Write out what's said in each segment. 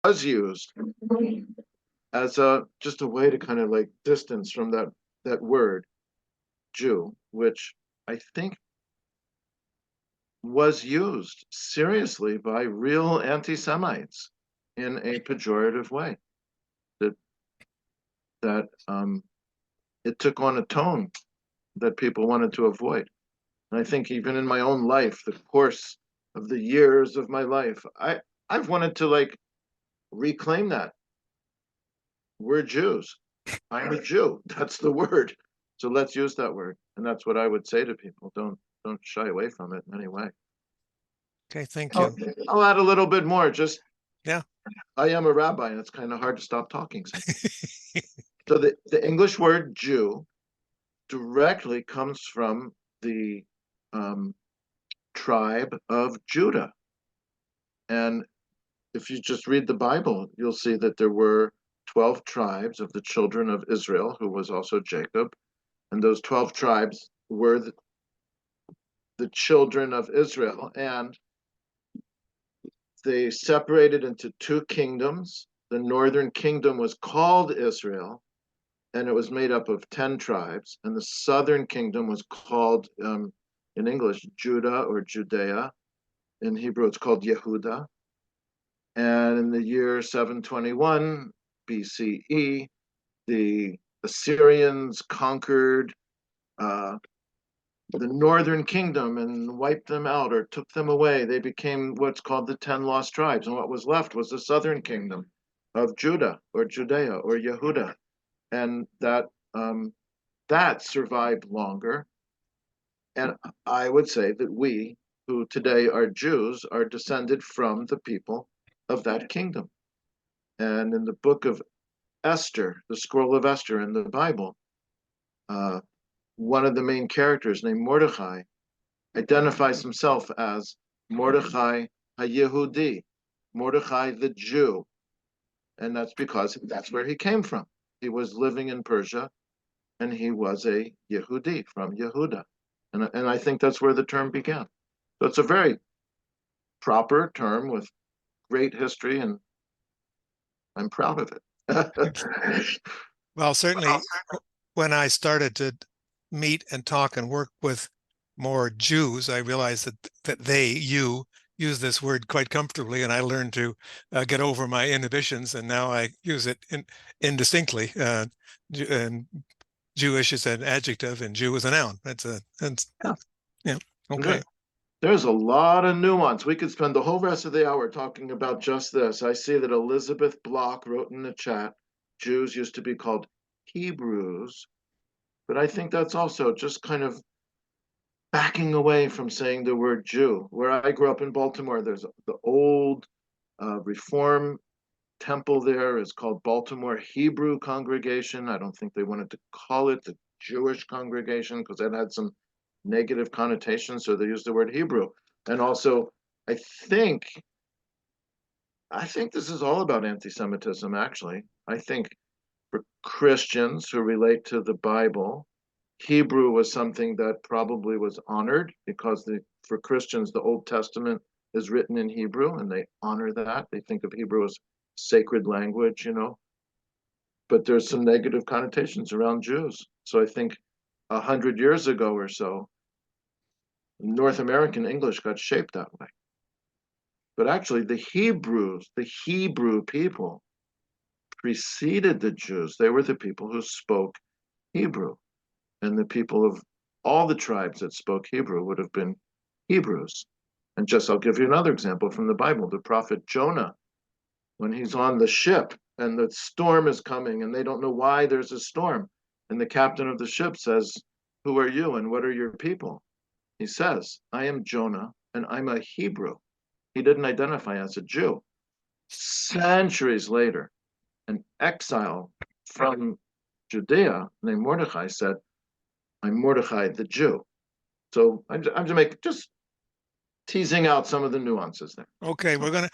was used as just a way to kind of like distance from that word Jew, which I think was used seriously by real anti-Semites in a pejorative way. That it took on a tone that people wanted to avoid. And I think even in my own life, the course of the years of my life, I've wanted to like reclaim that. We're Jews. I'm a Jew. That's the word. So let's use that word. And that's what I would say to people. Don't shy away from it in any way. Okay, thank you. I'll add a little bit more. Just yeah. I am a rabbi, and it's kind of hard to stop talking. So the English word Jew directly comes from the tribe of Judah. And if you just read the Bible, you'll see that there were 12 tribes of the children of Israel, who was also Jacob. And those 12 tribes were the children of Israel. And they separated into two kingdoms. The northern kingdom was called Israel, and it was made up of 10 tribes. And the southern kingdom was called, in English, Judah or Judea. In Hebrew, it's called Yehuda. And in the year 721 BCE, the Assyrians conquered the northern kingdom and wiped them out or took them away. They became what's called the 10 lost tribes. And what was left was the southern kingdom of Judah or Judea or Yehuda. And that survived longer. And I would say that we, who today are Jews, are descended from the people of that kingdom. And in the book of Esther, the scroll of Esther in the Bible, one of the main characters named Mordechai identifies himself as Mordechai HaYehudi, Mordechai the Jew. And that's because that's where he came from. He was living in Persia, and he was a Yehudi from Yehuda. And I think that's where the term began. So it's a very proper term with great history, and I'm proud of it. Well, certainly when I started to meet and talk and work with more Jews, I realized that you use this word quite comfortably, and I learned to get over my inhibitions, and now I use it indistinctly. And Jewish is an adjective, and Jew is a noun. Yeah. Okay. There's a lot of nuance. We could spend the whole rest of the hour talking about just this. I see that Elizabeth Block wrote in the chat, Jews used to be called Hebrews, but I think that's also just kind of backing away from saying the word Jew. Where I grew up in Baltimore, there's the old Reform temple there is called Baltimore Hebrew Congregation. I don't think they wanted to call it the Jewish congregation because that had some negative connotations, so they used the word Hebrew. And also, I think this is all about anti-Semitism, actually. I think for Christians who relate to the Bible, Hebrew was something that probably was honored because for Christians, the Old Testament is written in Hebrew, and they honor that. They think of Hebrew as sacred language, but there's some negative connotations around Jews. So I think 100 years ago or so, North American English got shaped that way. But actually, the Hebrew people preceded the Jews. They were the people who spoke Hebrew. And the people of all the tribes that spoke Hebrew would have been Hebrews. And I'll give you another example from the Bible. The prophet Jonah, when he's on the ship and the storm is coming and they don't know why there's a storm. And the captain of the ship says, "Who are you and what are your people?" He says, "I am Jonah and I'm a Hebrew." He didn't identify as a Jew. Centuries later, an exile from Judea named Mordechai said, "I'm Mordechai the Jew." So I'm just teasing out some of the nuances there. Okay, we're gonna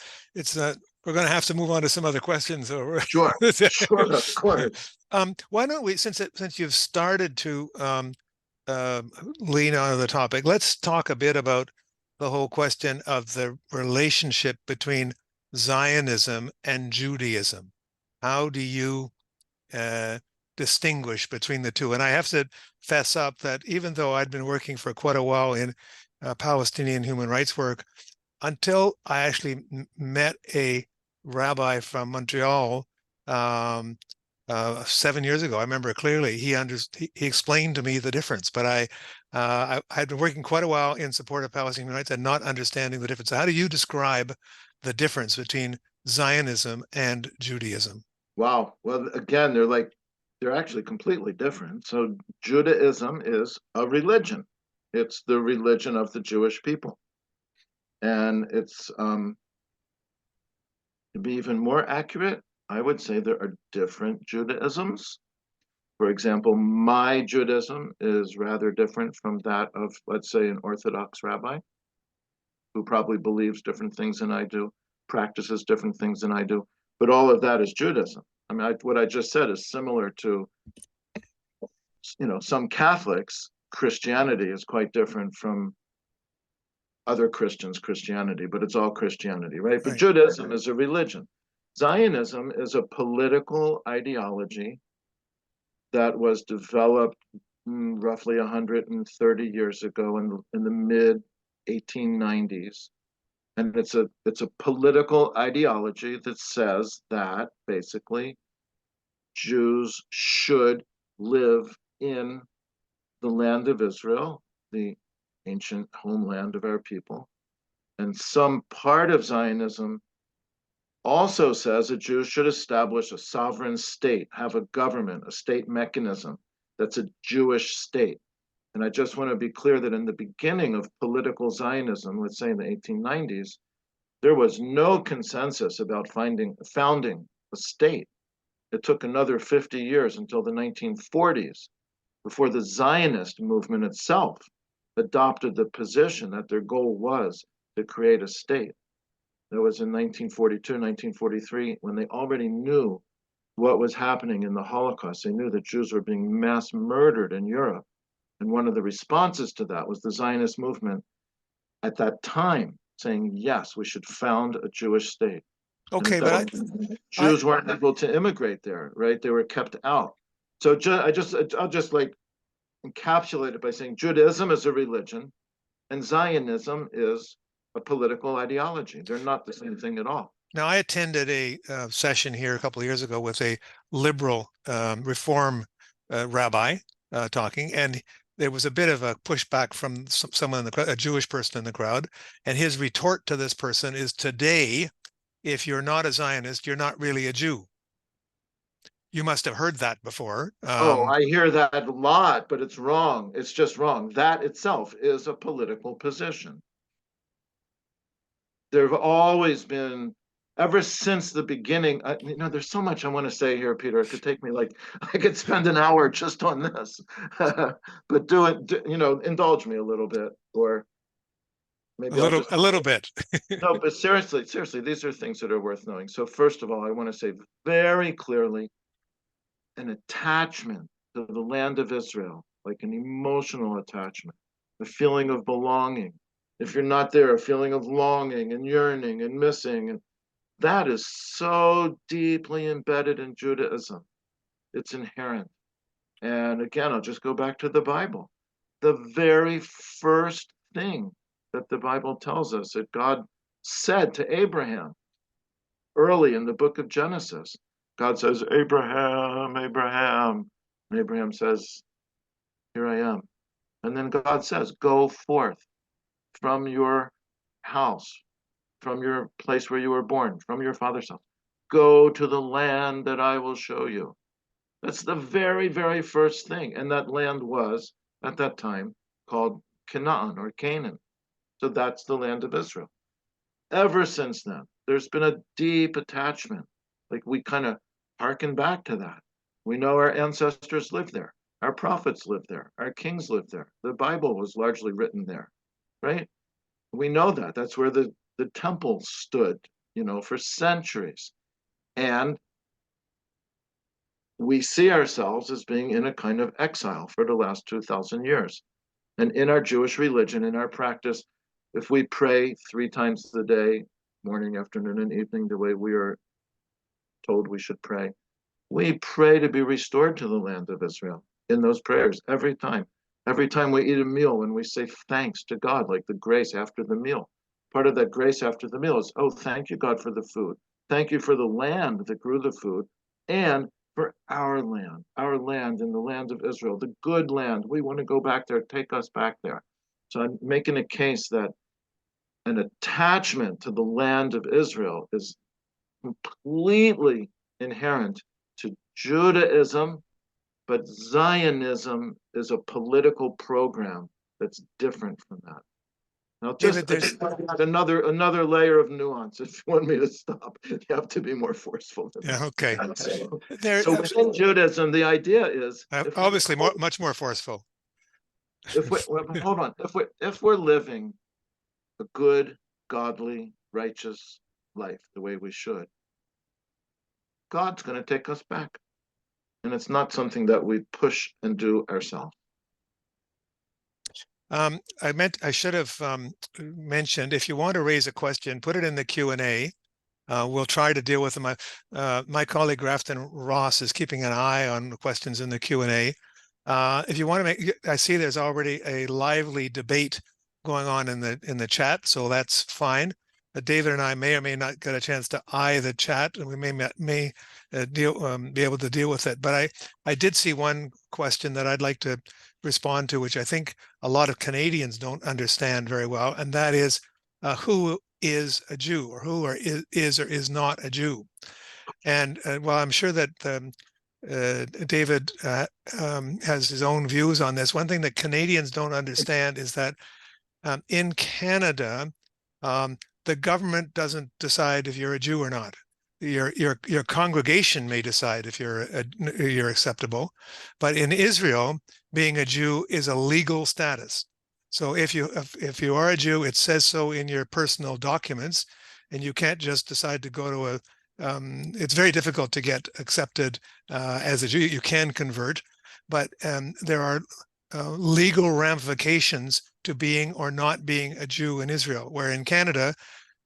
have to move on to some other questions. Sure, of course. Why don't we, since you've started to lean on the topic, let's talk a bit about the whole question of the relationship between Zionism and Judaism? How do you distinguish between the two? And I have to fess up that even though I'd been working for quite a while in Palestinian human rights work, until I actually met a rabbi from Montreal 7 years ago, I remember clearly. He explained to me the difference, but I had been working quite a while in support of Palestinian rights and not understanding the difference. So how do you describe the difference between Zionism and Judaism? Wow. Well, again, they're actually completely different. So Judaism is a religion. It's the religion of the Jewish people. And to be even more accurate, I would say there are different Judaisms. For example, my Judaism is rather different from that of, let's say, an Orthodox rabbi who probably believes different things than I do, practices different things than I do. But all of that is Judaism. I mean, what I just said is similar to, some Catholics. Christianity is quite different from other Christians' Christianity, but it's all Christianity, right? But Right. Judaism is a religion. Zionism is a political ideology that was developed roughly 130 years ago in the mid 1890s. And it's a political ideology that says that basically Jews should live in the land of Israel, the ancient homeland of our people. And some part of Zionism also says that Jews should establish a sovereign state, have a government, a state mechanism that's a Jewish state. And I just want to be clear that in the beginning of political Zionism, let's say in the 1890s, there was no consensus about founding a state. It took another 50 years until the 1940s before the Zionist movement itself adopted the position that their goal was to create a state. That was in 1942, 1943, when they already knew what was happening in the Holocaust. They knew that Jews were being mass murdered in Europe. And one of the responses to that was the Zionist movement at that time saying, yes, we should found a Jewish state. And Okay, so but I Jews weren't able to immigrate there, right? They were kept out. So I'll just like encapsulate it by saying Judaism is a religion and Zionism is a political ideology. They're not the same thing at all. Now, I attended a session here a couple of years ago with a liberal reform rabbi talking, and there was a bit of a pushback from someone in the crowd, a Jewish person in the crowd, and his retort to this person is, today, if you're not a Zionist, you're not really a Jew. You must have heard that before. Oh, I hear that a lot, but it's wrong. It's just wrong. That itself is a political position. There have always been, ever since the beginning, there's so much I want to say here, Peter. It could take me I could spend an hour just on this, but indulge me a little bit, or maybe I'll just. A little bit. No, but seriously, these are things that are worth knowing. So first of all, I want to say very clearly, an attachment to the land of Israel, like an emotional attachment, a feeling of belonging. If you're not there, a feeling of longing and yearning and missing. And that is so deeply embedded in Judaism. It's inherent. And again, I'll just go back to the Bible. The very first thing that the Bible tells us that God said to Abraham early in the book of Genesis, God says, Abraham, Abraham. And Abraham says, here I am. And then God says, go forth from your house, from your place where you were born, from your father's house. Go to the land that I will show you. That's the very, very first thing. And that land was, at that time, called Canaan or Canaan. So that's the land of Israel. Ever since then, there's been a deep attachment. Like we kind of harken back to that. We know our ancestors lived there. Our prophets lived there. Our kings lived there. The Bible was largely written there, right? We know that. That's where the temple stood, for centuries. And we see ourselves as being in a kind of exile for the last 2,000 years. And in our Jewish religion, in our practice, if we pray 3 times a day, morning, afternoon, and evening, the way we are told we should pray. We pray to be restored to the land of Israel in those prayers every time. Every time we eat a meal, when we say thanks to God, like the grace after the meal. Part of that grace after the meal is, oh, thank you, God, for the food. Thank you for the land that grew the food, and for our land in the land of Israel, the good land. We want to go back there, take us back there. So I'm making a case that an attachment to the land of Israel is completely inherent to Judaism, but Zionism is a political program that's different from that. Now, David, just another layer of nuance. If you want me to stop, you have to be more forceful than yeah, that. okay. So within Judaism, the idea is obviously much more forceful. Hold on, if we're living a good, godly, righteous life the way we should, God's going to take us back. And it's not something that we push and do ourselves. I should have mentioned, if you want to raise a question, put it in the Q&A. We'll try to deal with them. My colleague Grafton Ross is keeping an eye on the questions in the Q&A. If you want to I see there's already a lively debate going on in the chat, so that's fine. David and I may or may not get a chance to eye the chat, and we may be able to deal with it. But I did see one question that I'd like to respond to, which I think a lot of Canadians don't understand very well, and that is who is a Jew, or who is or is not a Jew. And while I'm sure that David has his own views on this, one thing that Canadians don't understand is that in Canada, the government doesn't decide if you're a Jew or not. Your congregation may decide if you're acceptable, but in Israel, being a Jew is a legal status. So if you are a Jew, it says so in your personal documents, and you can't just decide to go to it's very difficult to get accepted as a Jew. You can convert, but there are legal ramifications to being or not being a Jew in Israel, where in Canada,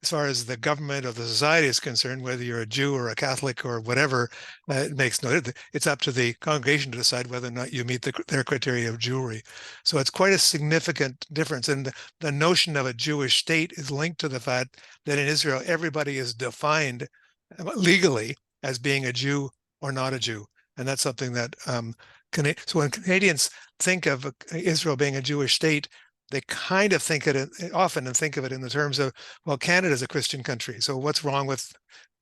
as far as the government or the society is concerned, whether you're a Jew or a Catholic or whatever, it makes no difference. It's up to the congregation to decide whether or not you meet their criteria of Jewry. So it's quite a significant difference. And the notion of a Jewish state is linked to the fact that in Israel, everybody is defined legally as being a Jew or not a Jew. And that's something that, so when Canadians think of Israel being a Jewish state, they kind of think of it in the terms of, well, Canada is a Christian country, so what's wrong with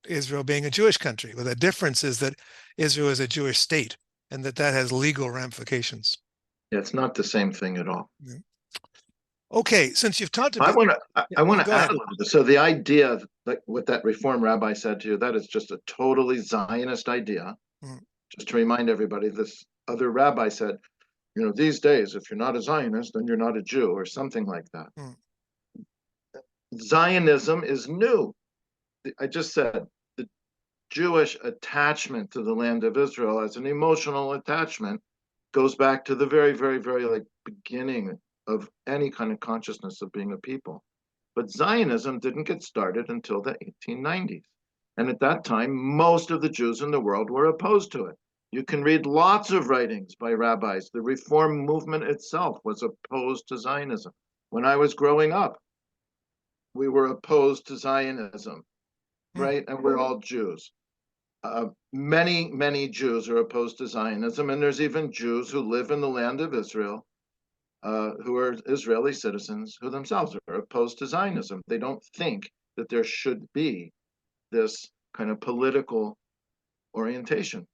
Israel being a Jewish country? Well, the difference is that Israel is a Jewish state, and that has legal ramifications. Yeah, it's not the same thing at all. Yeah. Okay, since you've talked about, I want to add a little bit. So the idea, like what that Reform rabbi said to you, that is just a totally Zionist idea. Just to remind everybody, this other rabbi said, these days, if you're not a Zionist, then you're not a Jew, or something like that. Zionism is new. I just said the Jewish attachment to the land of Israel as an emotional attachment goes back to the very, very, very beginning of any kind of consciousness of being a people. But Zionism didn't get started until the 1890s. And at that time, most of the Jews in the world were opposed to it. You can read lots of writings by rabbis. The Reform movement itself was opposed to Zionism. When I was growing up, we were opposed to Zionism, right? And we're all Jews. Many, many Jews are opposed to Zionism, and there's even Jews who live in the land of Israel, who are Israeli citizens, who themselves are opposed to Zionism. They don't think that there should be this kind of political orientation.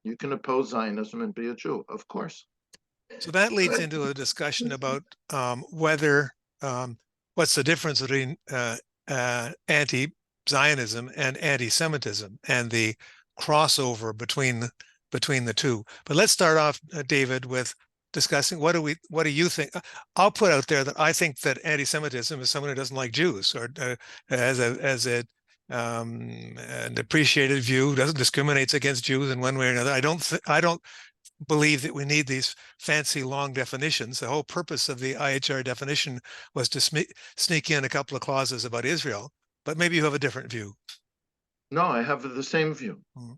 You can oppose Zionism and be a Jew, of course. So that leads into a discussion about whether what's the difference between anti-Zionism and anti-Semitism, and the crossover between the two. But let's start off, David, with discussing what do you think? I'll put out there that I think that anti-Semitism is someone who doesn't like Jews, or an appreciated view, discriminates against Jews in one way or another. I don't believe that we need these fancy long definitions. The whole purpose of the IHR definition was to sneak in a couple of clauses about Israel. but maybe you have a different view. No, I have the same view. Mm.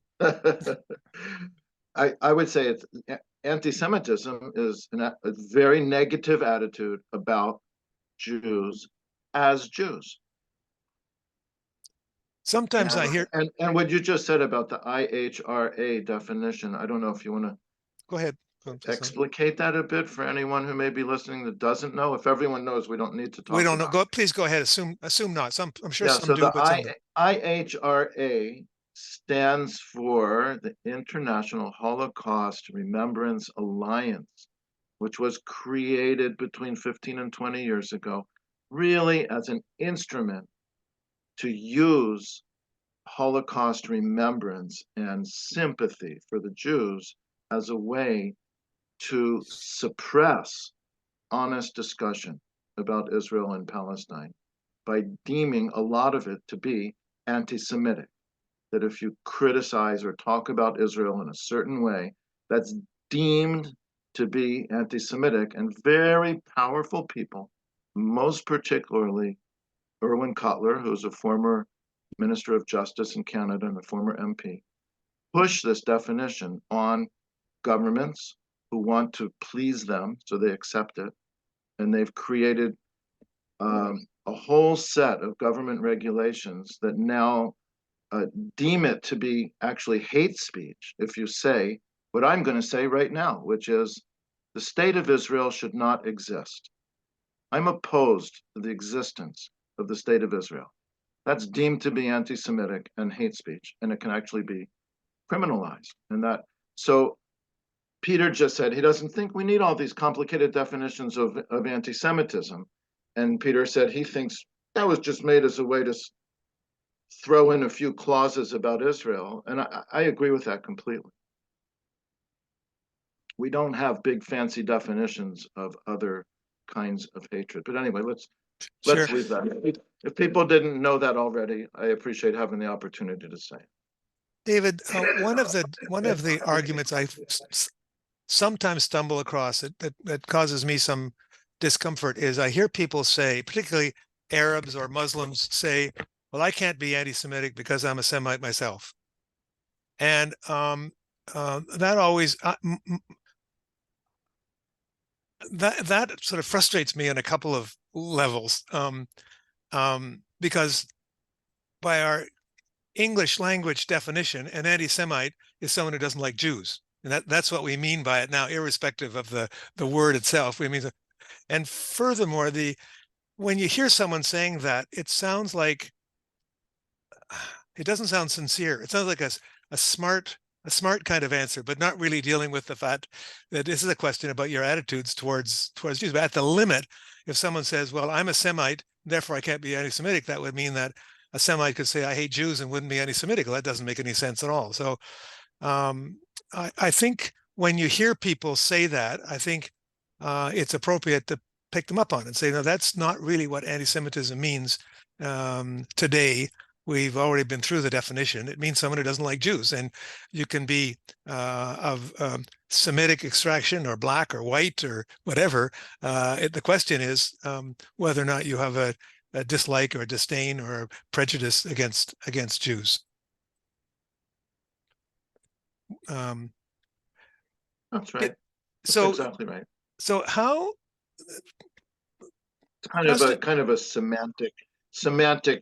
I would say it's anti-Semitism is a very negative attitude about Jews as Jews. Sometimes I hear. And what you just said about the IHRA definition, I don't know if you want to Go ahead. explicate that a bit for anyone who may be listening that doesn't know. If everyone knows, we don't need to talk. We don't know. About Please go ahead. Assume not. I'm sure yeah, some so do, the but some don't. IHRA stands for the International Holocaust Remembrance Alliance, which was created between 15 and 20 years ago, really as an instrument to use Holocaust remembrance and sympathy for the Jews as a way to suppress honest discussion about Israel and Palestine by deeming a lot of it to be anti-Semitic. That if you criticize or talk about Israel in a certain way, that's deemed to be anti-Semitic, and very powerful people, most particularly Irwin Cotler, who's a former Minister of Justice in Canada and a former MP, push this definition on governments who want to please them, so they accept it. And they've created a whole set of government regulations that now deem it to be actually hate speech if you say what I'm going to say right now, which is the state of Israel should not exist. I'm opposed to the existence of the state of Israel. That's deemed to be anti-Semitic and hate speech, and it can actually be criminalized. And that, so Peter just said he doesn't think we need all these complicated definitions of anti-Semitism. And Peter said he thinks that was just made as a way to throw in a few clauses about Israel. And I agree with that completely. We don't have big fancy definitions of other kinds of hatred. But anyway, let's leave that. If people didn't know that already, I appreciate having the opportunity to say it. David, one of the arguments I sometimes stumble across that causes me some discomfort is I hear people say, particularly Arabs or Muslims, say, well, I can't be anti-Semitic because I'm a Semite myself. And that always that sort of frustrates me on a couple of levels, because by our English language definition, an anti-Semite is someone who doesn't like Jews. And that's what we mean by it now, irrespective of the word itself. We mean, and furthermore, when you hear someone saying that, it sounds like, it doesn't sound sincere. It sounds like a smart kind of answer, but not really dealing with the fact that this is a question about your attitudes towards Jews. But at the limit, if someone says, well, I'm a Semite, therefore I can't be anti-Semitic, that would mean that a Semite could say, I hate Jews and wouldn't be anti-Semitic. Well, that doesn't make any sense at all. So I think when you hear people say that, I think it's appropriate to pick them up on it and say, no, that's not really what anti-Semitism means today. We've already been through the definition. It means someone who doesn't like Jews, and you can be of Semitic extraction or black or white or whatever. The question is whether or not you have a dislike or a disdain or a prejudice against Jews. That's right. That's exactly right. So how? It's kind of a semantic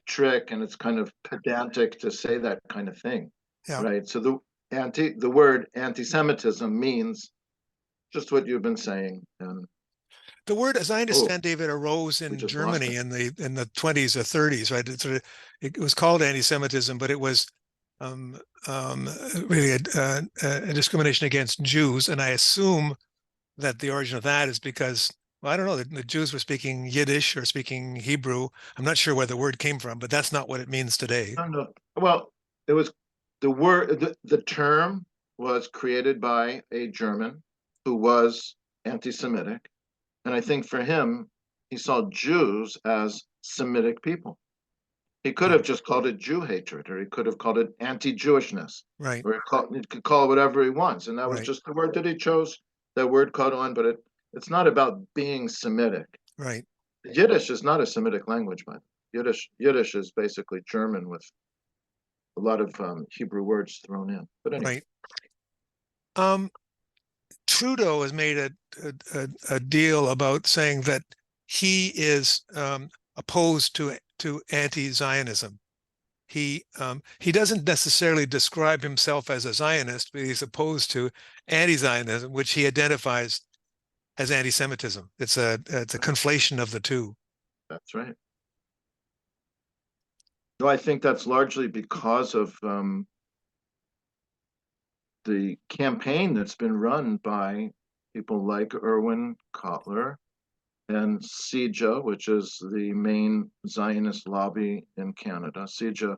trick, and it's kind of pedantic to say that kind of thing, right? So the word anti-Semitism means just what you've been saying. And the word, as I understand, David, arose in Germany in the 20s or 30s, right? It was called anti-Semitism, but it was really a discrimination against Jews. And I assume that the origin of that is because, well, I don't know, the Jews were speaking Yiddish or speaking Hebrew. I'm not sure where the word came from, but that's not what it means today. I don't know. Well, it was the word, the term was created by a German who was anti-Semitic. And I think for him, he saw Jews as Semitic people. He could have just called it Jew hatred, or he could have called it anti-Jewishness, right? Or he could call it whatever he wants, and that was just the word that he chose. That word caught on, but it's not about being Semitic. Right. Yiddish is not a Semitic language, by the way. Yiddish is basically German with a lot of Hebrew words thrown in. But anyway. Right. Trudeau has made a deal about saying that he is opposed to anti-Zionism. He doesn't necessarily describe himself as a Zionist, but he's opposed to anti-Zionism, which he identifies as anti-Semitism. It's a conflation of the two. That's right. No, I think that's largely because of the campaign that's been run by people like Erwin Kotler and CIJA, which is the main Zionist lobby in Canada. CIJA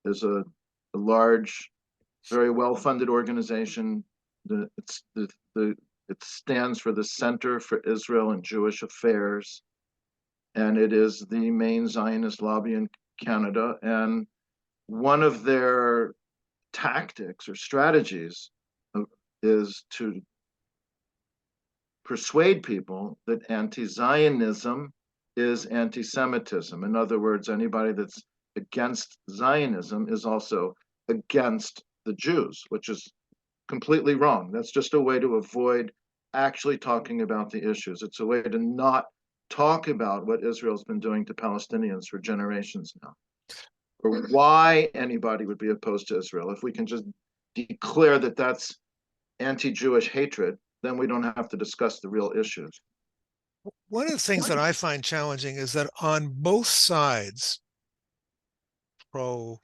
is a large, very well-funded organization. It stands for the Center for Israel and Jewish Affairs, and it is the main Zionist lobby in Canada. And one of their tactics or strategies is to persuade people that anti-Zionism is anti-Semitism. In other words, anybody that's against Zionism is also against the Jews, which is completely wrong. That's just a way to avoid actually talking about the issues. It's a way to not talk about what Israel's been doing to Palestinians for generations now, or why anybody would be opposed to Israel. If we can just declare that that's anti-Jewish hatred, then we don't have to discuss the real issues. One of the things that I find challenging is that on both sides, pro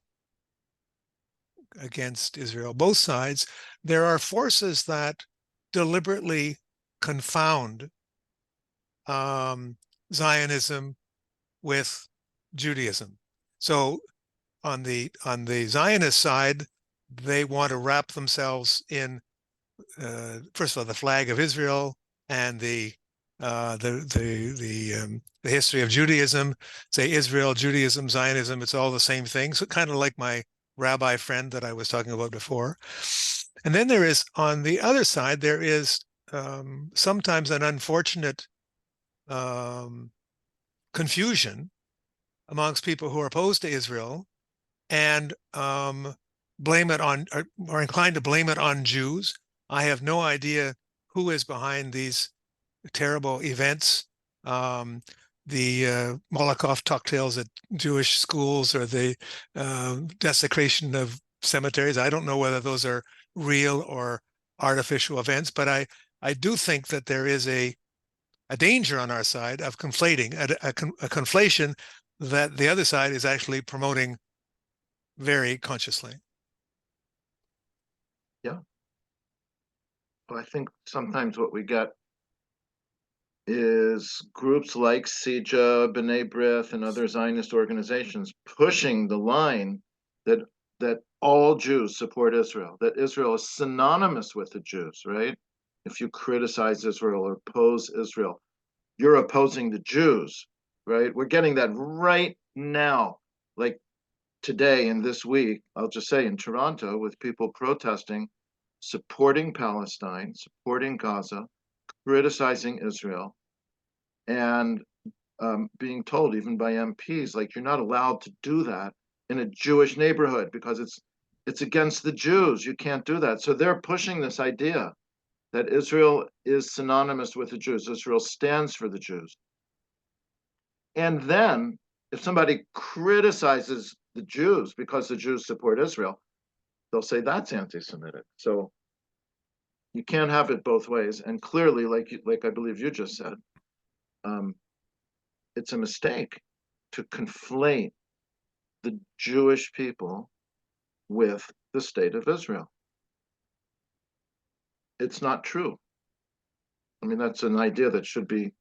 against Israel, both sides, there are forces that deliberately confound Zionism with Judaism. So on the Zionist side, they want to wrap themselves in first of all the flag of Israel and the history of Judaism. Say Israel, Judaism, Zionism, it's all the same thing. So kind of like my rabbi friend that I was talking about before. And then there is, on the other side, there is sometimes an unfortunate confusion amongst people who are opposed to Israel and blame it on, or inclined to blame it on Jews. I have no idea who is behind these terrible events. The Molotov cocktails at Jewish schools, or the desecration of cemeteries. I don't know whether those are real or artificial events, but I do think that there is a danger on our side of conflating, a conflation that the other side is actually promoting very consciously. Yeah. Well, I think sometimes what we get is groups like CIJA, B'nai B'rith, and other Zionist organizations pushing the line that all Jews support Israel, that Israel is synonymous with the Jews, right? If you criticize Israel or oppose Israel, you're opposing the Jews, right? We're getting that right now, like today and this week, I'll just say in Toronto, with people protesting, supporting Palestine, supporting Gaza, criticizing Israel, and being told even by MPs, like, you're not allowed to do that in a Jewish neighborhood because it's against the Jews. You can't do that. So they're pushing this idea that Israel is synonymous with the Jews. Israel stands for the Jews. And then if somebody criticizes the Jews because the Jews support Israel, they'll say that's anti-Semitic. So you can't have it both ways. And clearly, like I believe you just said, it's a mistake to conflate the Jewish people with the state of Israel. It's not true. I mean, that's an idea that should be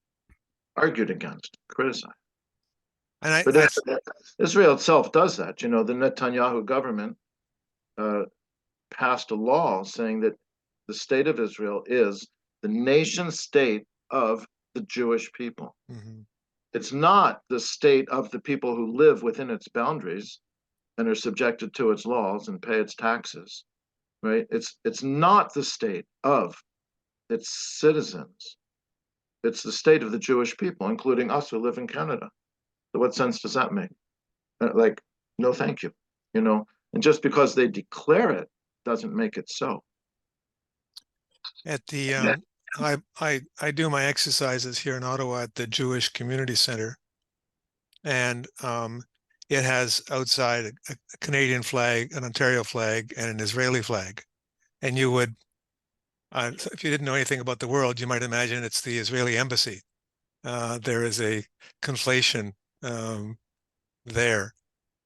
argued against, criticized. And But Israel itself does that. You know, the Netanyahu government passed a law saying that the state of Israel is the nation state of the Jewish people. mm-hmm. It's not the state of the people who live within its boundaries and are subjected to its laws and pay its taxes, right? It's not the state of its citizens. It's the state of the Jewish people, including us who live in Canada. So what sense does that make? Like, no, thank you. And just because they declare it doesn't make it so. At the I do my exercises here in Ottawa at the Jewish Community Center, and it has outside a Canadian flag, an Ontario flag, and an Israeli flag. And you would, if you didn't know anything about the world, you might imagine it's the Israeli embassy. There is a conflation there.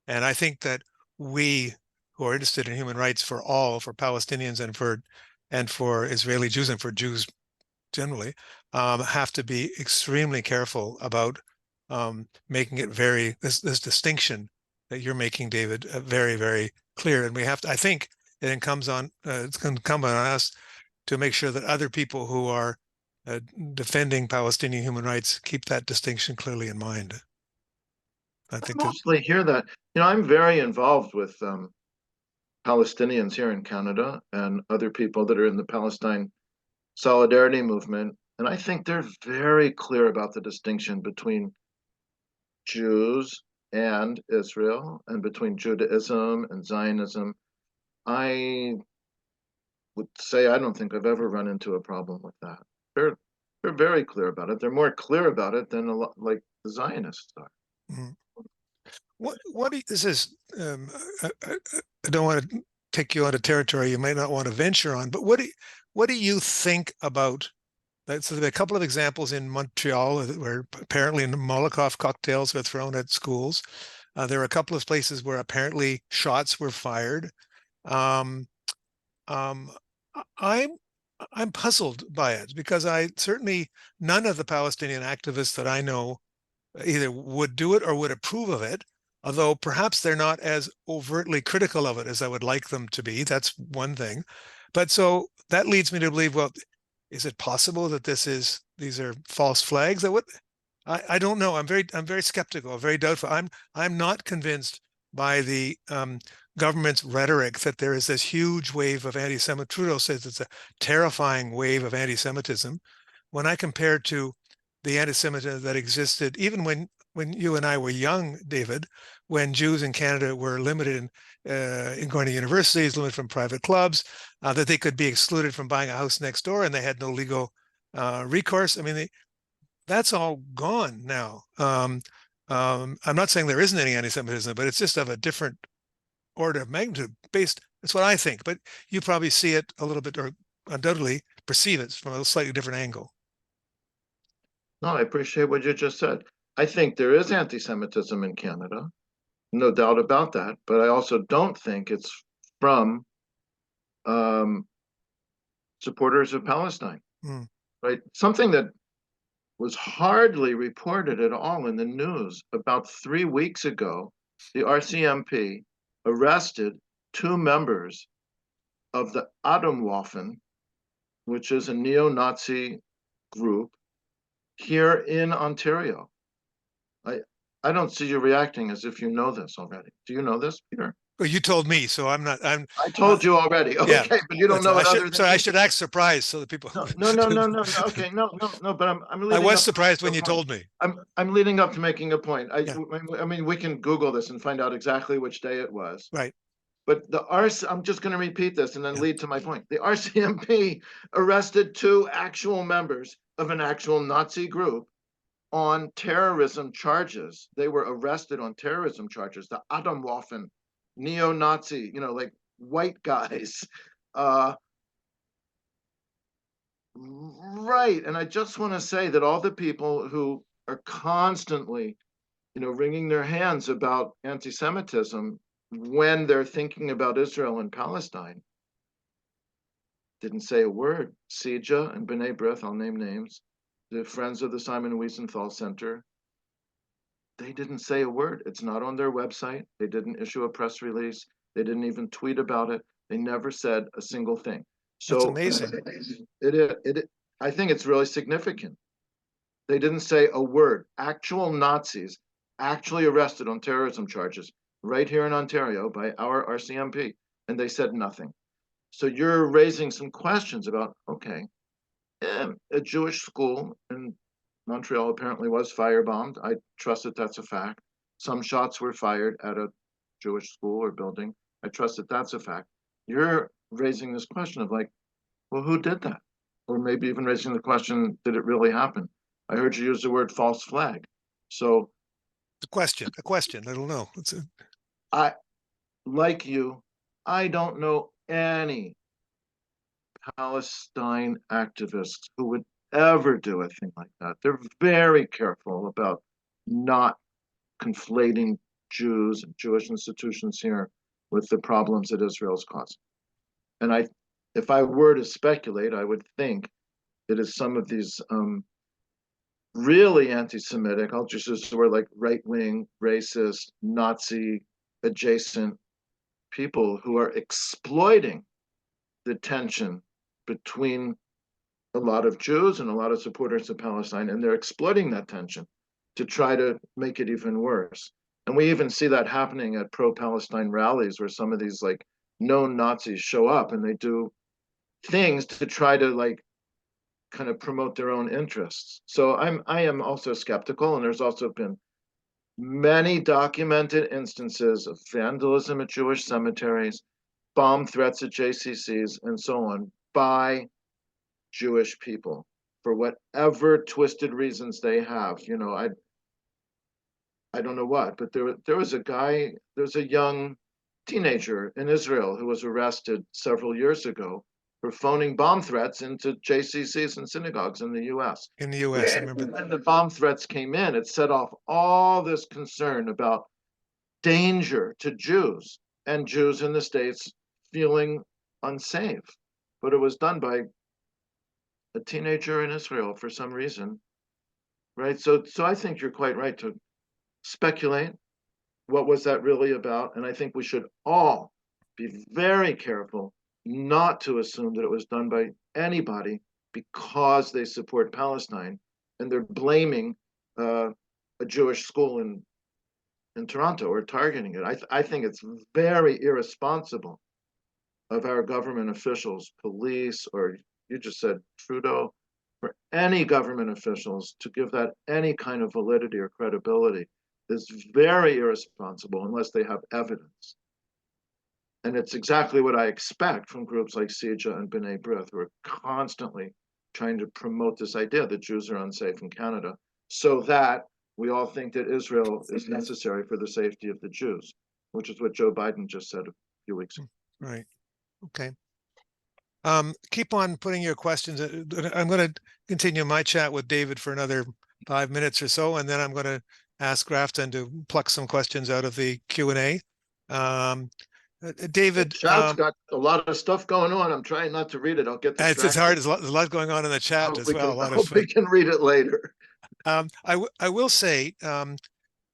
And I think that we who are interested in human rights for all, for Palestinians and for Israeli Jews and for Jews generally, have to be extremely careful about making it this distinction that you're making, David, very, very clear. And we have to, I think it comes on, it's incumbent on us to make sure that other people who are defending Palestinian human rights keep that distinction clearly in mind. I think mostly hear that. I'm very involved with Palestinians here in Canada and other people that are in the Palestine solidarity movement. And I think they're very clear about the distinction between Jews and Israel and between Judaism and Zionism. I would say I don't think I've ever run into a problem with that. They're very clear about it. They're more clear about it than a lot like the Zionists are. Mm-hmm. What do you, this is I don't want to take you out of territory you might not want to venture on, but what do you think about that? So there are a couple of examples in Montreal where apparently Molotov cocktails were thrown at schools. There are a couple of places where apparently shots were fired. Um, um, I'm puzzled by it because none of the Palestinian activists that I know either would do it or would approve of it, although perhaps they're not as overtly critical of it as I would like them to be. That's one thing. But so that leads me to believe, well, is it possible that these are false flags? I don't know. I'm very skeptical, very doubtful. I'm not convinced by the government's rhetoric that there is this huge wave of anti-Semitism. Trudeau says it's a terrifying wave of anti-Semitism. When I compare to the anti-Semitism that existed even when you and I were young, David, when Jews in Canada were limited in going to universities, limited from private clubs, that they could be excluded from buying a house next door and they had no legal recourse. I mean, that's all gone now. I'm not saying there isn't any anti-Semitism, but it's just of a different order of magnitude based. That's what I think, but you probably see it a little bit or undoubtedly perceive it from a slightly different angle. No, I appreciate what you just said. I think there is anti-Semitism in Canada, no doubt about that. But I also don't think it's from supporters of Palestine, right? Something that was hardly reported at all in the news. About 3 weeks ago, the RCMP arrested 2 members of the Atomwaffen, which is a neo-Nazi group here in Ontario. I don't see you reacting as if you know this already. Do you know this, Peter? Well, you told me, so I'm not. I told you already. Okay, yeah, but you don't know it other than I should act surprised so that people. No. Okay, no. But I'm leading I was up surprised when you told me. I'm leading up to making a point. Yeah. I mean, we can Google this and find out exactly which day it was. Right. But I'm just going to repeat this and then Yeah. lead to my point. The RCMP arrested 2 actual members of an actual Nazi group on terrorism charges. They were arrested on terrorism charges. The Atomwaffen, neo-Nazi, like white guys. Right. And I just want to say that all the people who are constantly, wringing their hands about anti-Semitism when they're thinking about Israel and Palestine didn't say a word. Sija and B'nai B'rith, I'll name names, the Friends of the Simon Wiesenthal Center, they didn't say a word. It's not on their website. They didn't issue a press release. They didn't even tweet about it. They never said a single thing. That's So amazing. I think it's really significant. They didn't say a word. Actual Nazis actually arrested on terrorism charges right here in Ontario by our RCMP, and they said nothing. So you're raising some questions about, okay, a Jewish school in Montreal apparently was firebombed. I trust that that's a fact. Some shots were fired at a Jewish school or building. I trust that that's a fact. You're raising this question of like, well, who did that? Or maybe even raising the question, did it really happen? I heard you use the word false flag. So a question. I don't know. I, like you, I don't know any Palestine activists who would ever do a thing like that. They're very careful about not conflating Jews and Jewish institutions here with the problems that Israel's causing. And if I were to speculate, I would think that as some of these really anti-Semitic, I'll just use the word like right-wing, racist, Nazi adjacent people who are exploiting the tension between a lot of Jews and a lot of supporters of Palestine, and they're exploiting that tension to try to make it even worse. And we even see that happening at pro-Palestine rallies where some of these like known Nazis show up and they do things to try to like kind of promote their own interests. So I am also skeptical, and there's also been many documented instances of vandalism at Jewish cemeteries, bomb threats at JCCs, and so on by Jewish people for whatever twisted reasons they have. You know, I don't know what, but there was a guy, there's a young teenager in Israel who was arrested several years ago for phoning bomb threats into JCCs and synagogues in the US. In the US, I remember. When the bomb threats came in, it set off all this concern about danger to Jews and Jews in the States feeling unsafe. But it was done by a teenager in Israel for some reason, right? So I think you're quite right to speculate what was that really about, and I think we should all be very careful not to assume that it was done by anybody because they support Palestine and they're blaming a Jewish school in Toronto or targeting it. I think it's very irresponsible of our government officials, police, or you just said Trudeau, for any government officials to give that any kind of validity or credibility is very irresponsible unless they have evidence. And it's exactly what I expect from groups like CIJA and B'nai B'rith, who are constantly trying to promote this idea that Jews are unsafe in Canada, so that we all think that Israel is necessary for the safety of the Jews, which is what Joe Biden just said a few weeks ago. Right. Okay. Keep on putting your questions. I'm going to continue my chat with David for another 5 minutes or so, and then I'm going to ask Grafton to pluck some questions out of the Q&A. David, the chat's got a lot of stuff going on. I'm trying not to read it. I'll get distracted. It's hard. There's a lot going on in the chat as well. I hope we can read it later. I will say,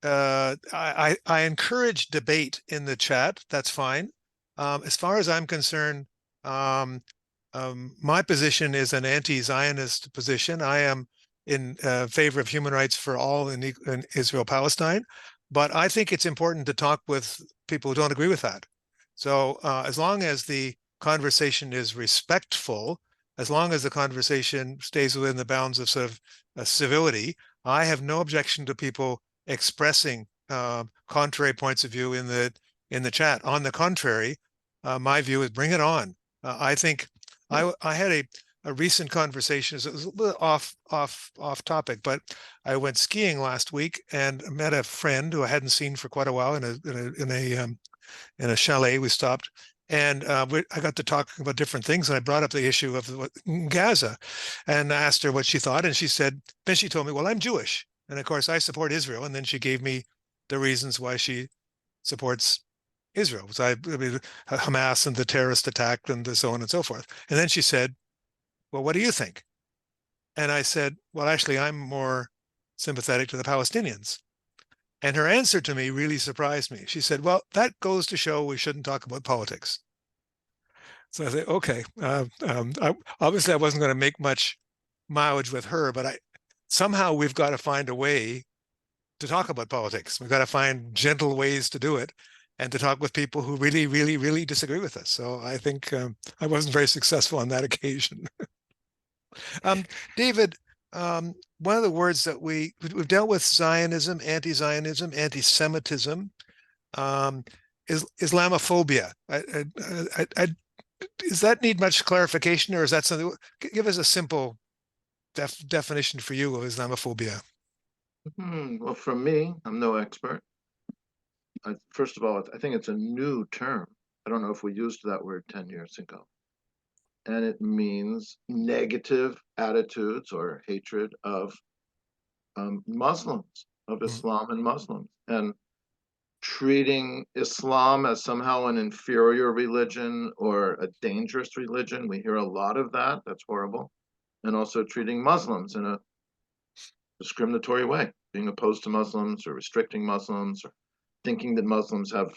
I encourage debate in the chat. That's fine. As far as I'm concerned, my position is an anti-Zionist position. I am in favor of human rights for all in Israel-Palestine, but I think it's important to talk with people who don't agree with that. So as long as the conversation is respectful, as long as the conversation stays within the bounds of sort of civility, I have no objection to people expressing contrary points of view in the chat. On the contrary, my view is bring it on. I think I had a recent conversation. It was a little off topic, but I went skiing last week and met a friend who I hadn't seen for quite a while in a chalet. We stopped, and I got to talking about different things, and I brought up the issue of Gaza, and asked her what she thought, and she said, then she told me, well, I'm Jewish, and of course I support Israel, and then she gave me the reasons why she supports Israel. So I mean, Hamas and the terrorist attack and so on and so forth. And then she said, well, what do you think? And I said, well, actually, I'm more sympathetic to the Palestinians. And her answer to me really surprised me. She said, well, that goes to show we shouldn't talk about politics. So I said, okay, obviously I wasn't going to make much mileage with her, but somehow we've got to find a way to talk about politics. We've got to find gentle ways to do it and to talk with people who really, really, really disagree with us. So I think I wasn't very successful on that occasion. David, one of the words that we've dealt with: Zionism, anti-Zionism, anti-Semitism, is Islamophobia. Does that need much clarification, or is that something? Give us a simple definition for you of Islamophobia. Well, for me, I'm no expert. First of all, I think it's a new term. I don't know if we used that word 10 years ago. And it means negative attitudes or hatred of Muslims, of Islam and Muslims, and treating Islam as somehow an inferior religion or a dangerous religion. We hear a lot of that. That's horrible. And also treating Muslims in a discriminatory way, being opposed to Muslims or restricting Muslims or thinking that Muslims have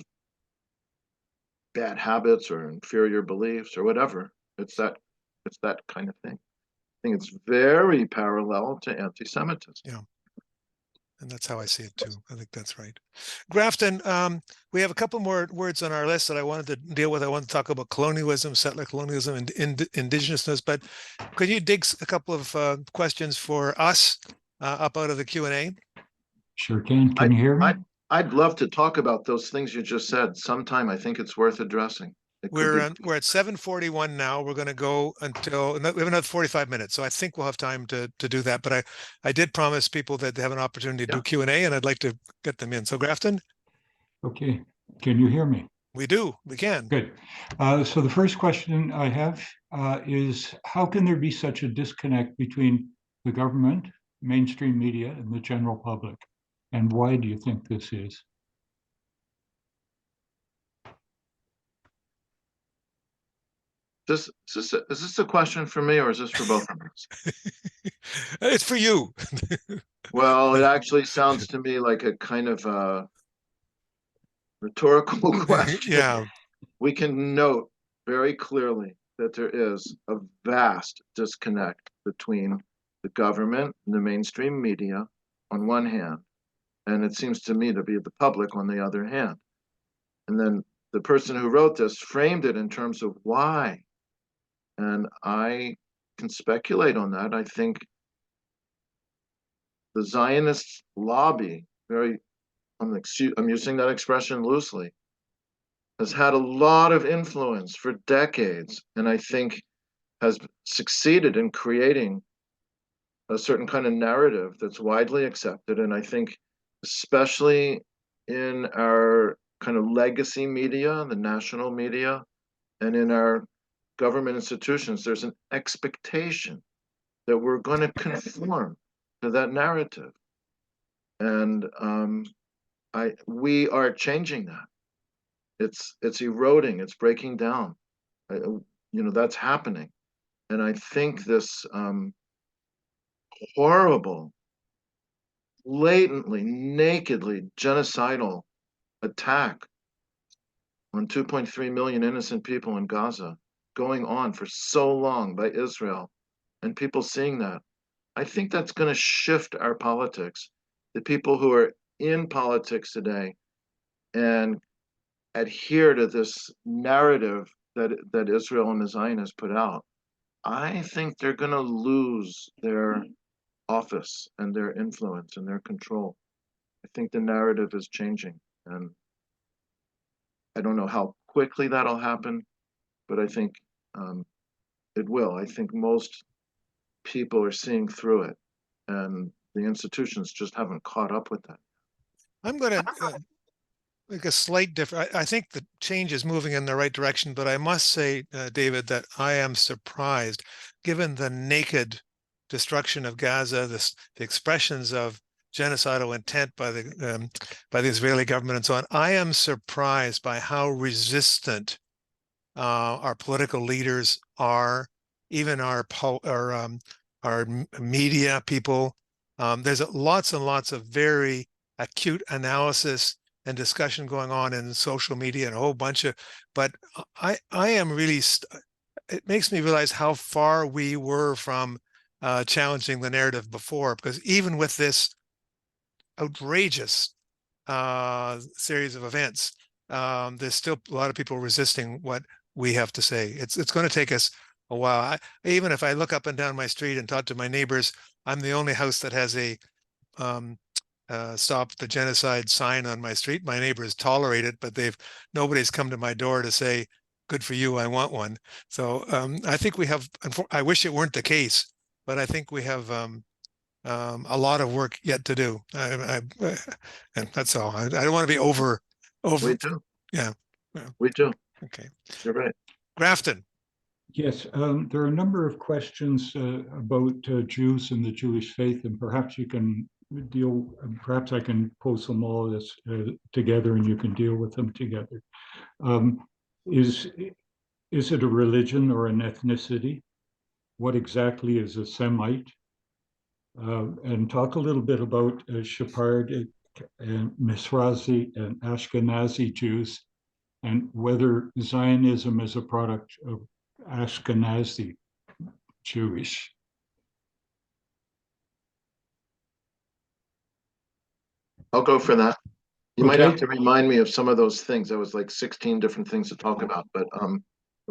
bad habits or inferior beliefs or whatever. It's that kind of thing. I think it's very parallel to anti-Semitism. Yeah. And that's how I see it too. I think that's right. Grafton, we have a couple more words on our list that I wanted to deal with. I want to talk about colonialism, settler colonialism, and indigenousness. But could you dig a couple of questions for us up out of the Q&A? Sure can. Can you hear me? I'd love to talk about those things you just said sometime. I think it's worth addressing. We're at 7:41 now. We're going to go until we have another 45 minutes. So I think we'll have time to do that. But I did promise people that they have an opportunity to do Q&A, and I'd like to get them in. So Grafton? Okay. Can you hear me? We do. We can. Good. So the first question I have is, how can there be such a disconnect between the government, mainstream media, and the general public? And why do you think this is? Is this a question for me, or is this for both of us? It's for you. Well, it actually sounds to me like a kind of a rhetorical question. Yeah. We can note very clearly that there is a vast disconnect between the government and the mainstream media on one hand, and it seems to me to be the public on the other hand. And then the person who wrote this framed it in terms of why. And I can speculate on that. I think the Zionist lobby, I'm using that expression loosely, has had a lot of influence for decades, and I think has succeeded in creating a certain kind of narrative that's widely accepted. And I think especially in our kind of legacy media, the national media, and in our government institutions, there's an expectation that we're going to conform to that narrative. And we are changing that. It's eroding, it's breaking down. That's happening. And I think this horrible, blatantly, nakedly genocidal attack on 2.3 million innocent people in Gaza going on for so long by Israel, and people seeing that, I think that's going to shift our politics. The people who are in politics today and adhere to this narrative that Israel and the Zionists put out, I think they're going to lose their office and their influence and their control. I think the narrative is changing, and I don't know how quickly that'll happen, but I think it will. I think most people are seeing through it, and the institutions just haven't caught up with that. I'm going to make a slight difference. I think the change is moving in the right direction, but I must say, David, that I am surprised, given the naked destruction of Gaza, the expressions of genocidal intent by the Israeli government and so on. I am surprised by how resistant our political leaders are, even our media people. There's lots and lots of very acute analysis and discussion going on in social media and a whole bunch of, but I am really, it makes me realize how far we were from challenging the narrative before, because even with this outrageous series of events, there's still a lot of people resisting what we have to say. It's going to take us a while. Even if I look up and down my street and talk to my neighbors, I'm the only house that has a stop the genocide sign on my street. My neighbors tolerate it, but nobody's come to my door to say, good for you, I want one. So I think we have, I wish it weren't the case, but I think we have a lot of work yet to do. And that's all. I don't want to be over. We do. Yeah. We do. Okay. You're right. Grafton. Yes, there are a number of questions about Jews and the Jewish faith, and perhaps you can perhaps I can pose them all this together and you can deal with them together. Is it a religion or an ethnicity? What exactly is a Semite? And talk a little bit about Sephardic and Mizrahi and Ashkenazi Jews, and whether Zionism is a product of Ashkenazi Jewish. I'll go for that. You might Okay. have to remind me of some of those things. There was like 16 different things to talk about, but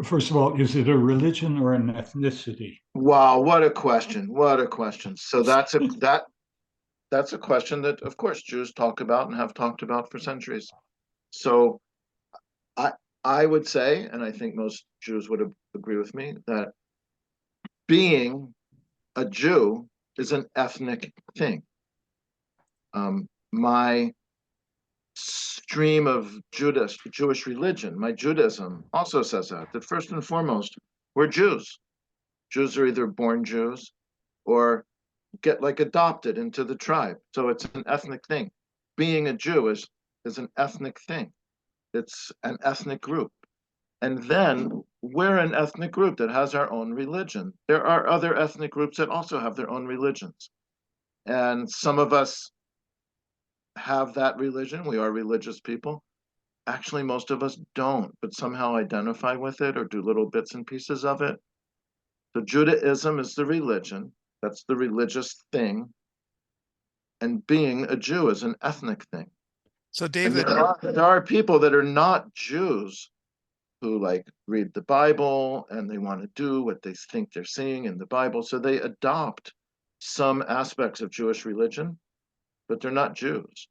First of all, is it a religion or an ethnicity? wow, what a question. What a question. So that's a question that of course Jews talk about and have talked about for centuries. So I would say, and I think most Jews would agree with me, that being a Jew is an ethnic thing. My stream of Jewish religion, my Judaism also says that first and foremost, we're Jews. Jews are either born Jews or get like adopted into the tribe. So it's an ethnic thing. Being a Jew is an ethnic thing. It's an ethnic group. And then we're an ethnic group that has our own religion. There are other ethnic groups that also have their own religions. And some of us have that religion. We are religious people. Actually, most of us don't, but somehow identify with it or do little bits and pieces of it. So Judaism is the religion. That's the religious thing. And being a Jew is an ethnic thing. So David, there are people that are not Jews who like read the Bible and they want to do what they think they're seeing in the Bible. So they adopt some aspects of Jewish religion, but they're not Jews.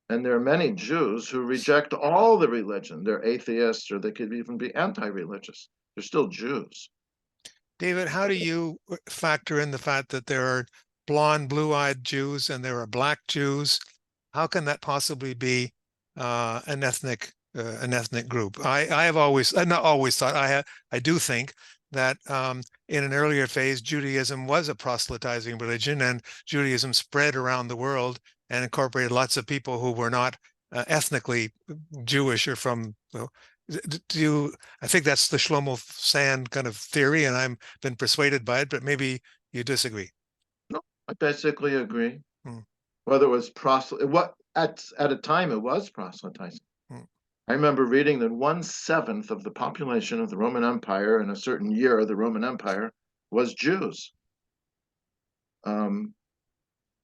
And there are many Jews who reject all the religion. They're atheists, or they could even be anti-religious. They're still Jews. David, how do you factor in the fact that there are blonde, blue-eyed Jews and there are black Jews? How can that possibly be an ethnic group? I have always, not always thought, I do think that in an earlier phase, Judaism was a proselytizing religion, and Judaism spread around the world and incorporated lots of people who were not ethnically Jewish or from. I think that's the Shlomo Sand kind of theory, and I've been persuaded by it, but maybe you disagree. No, I basically agree. Whether it was at a time it was proselytizing. I remember reading that 1/7 of the population of the Roman Empire in a certain year of the Roman Empire was Jews.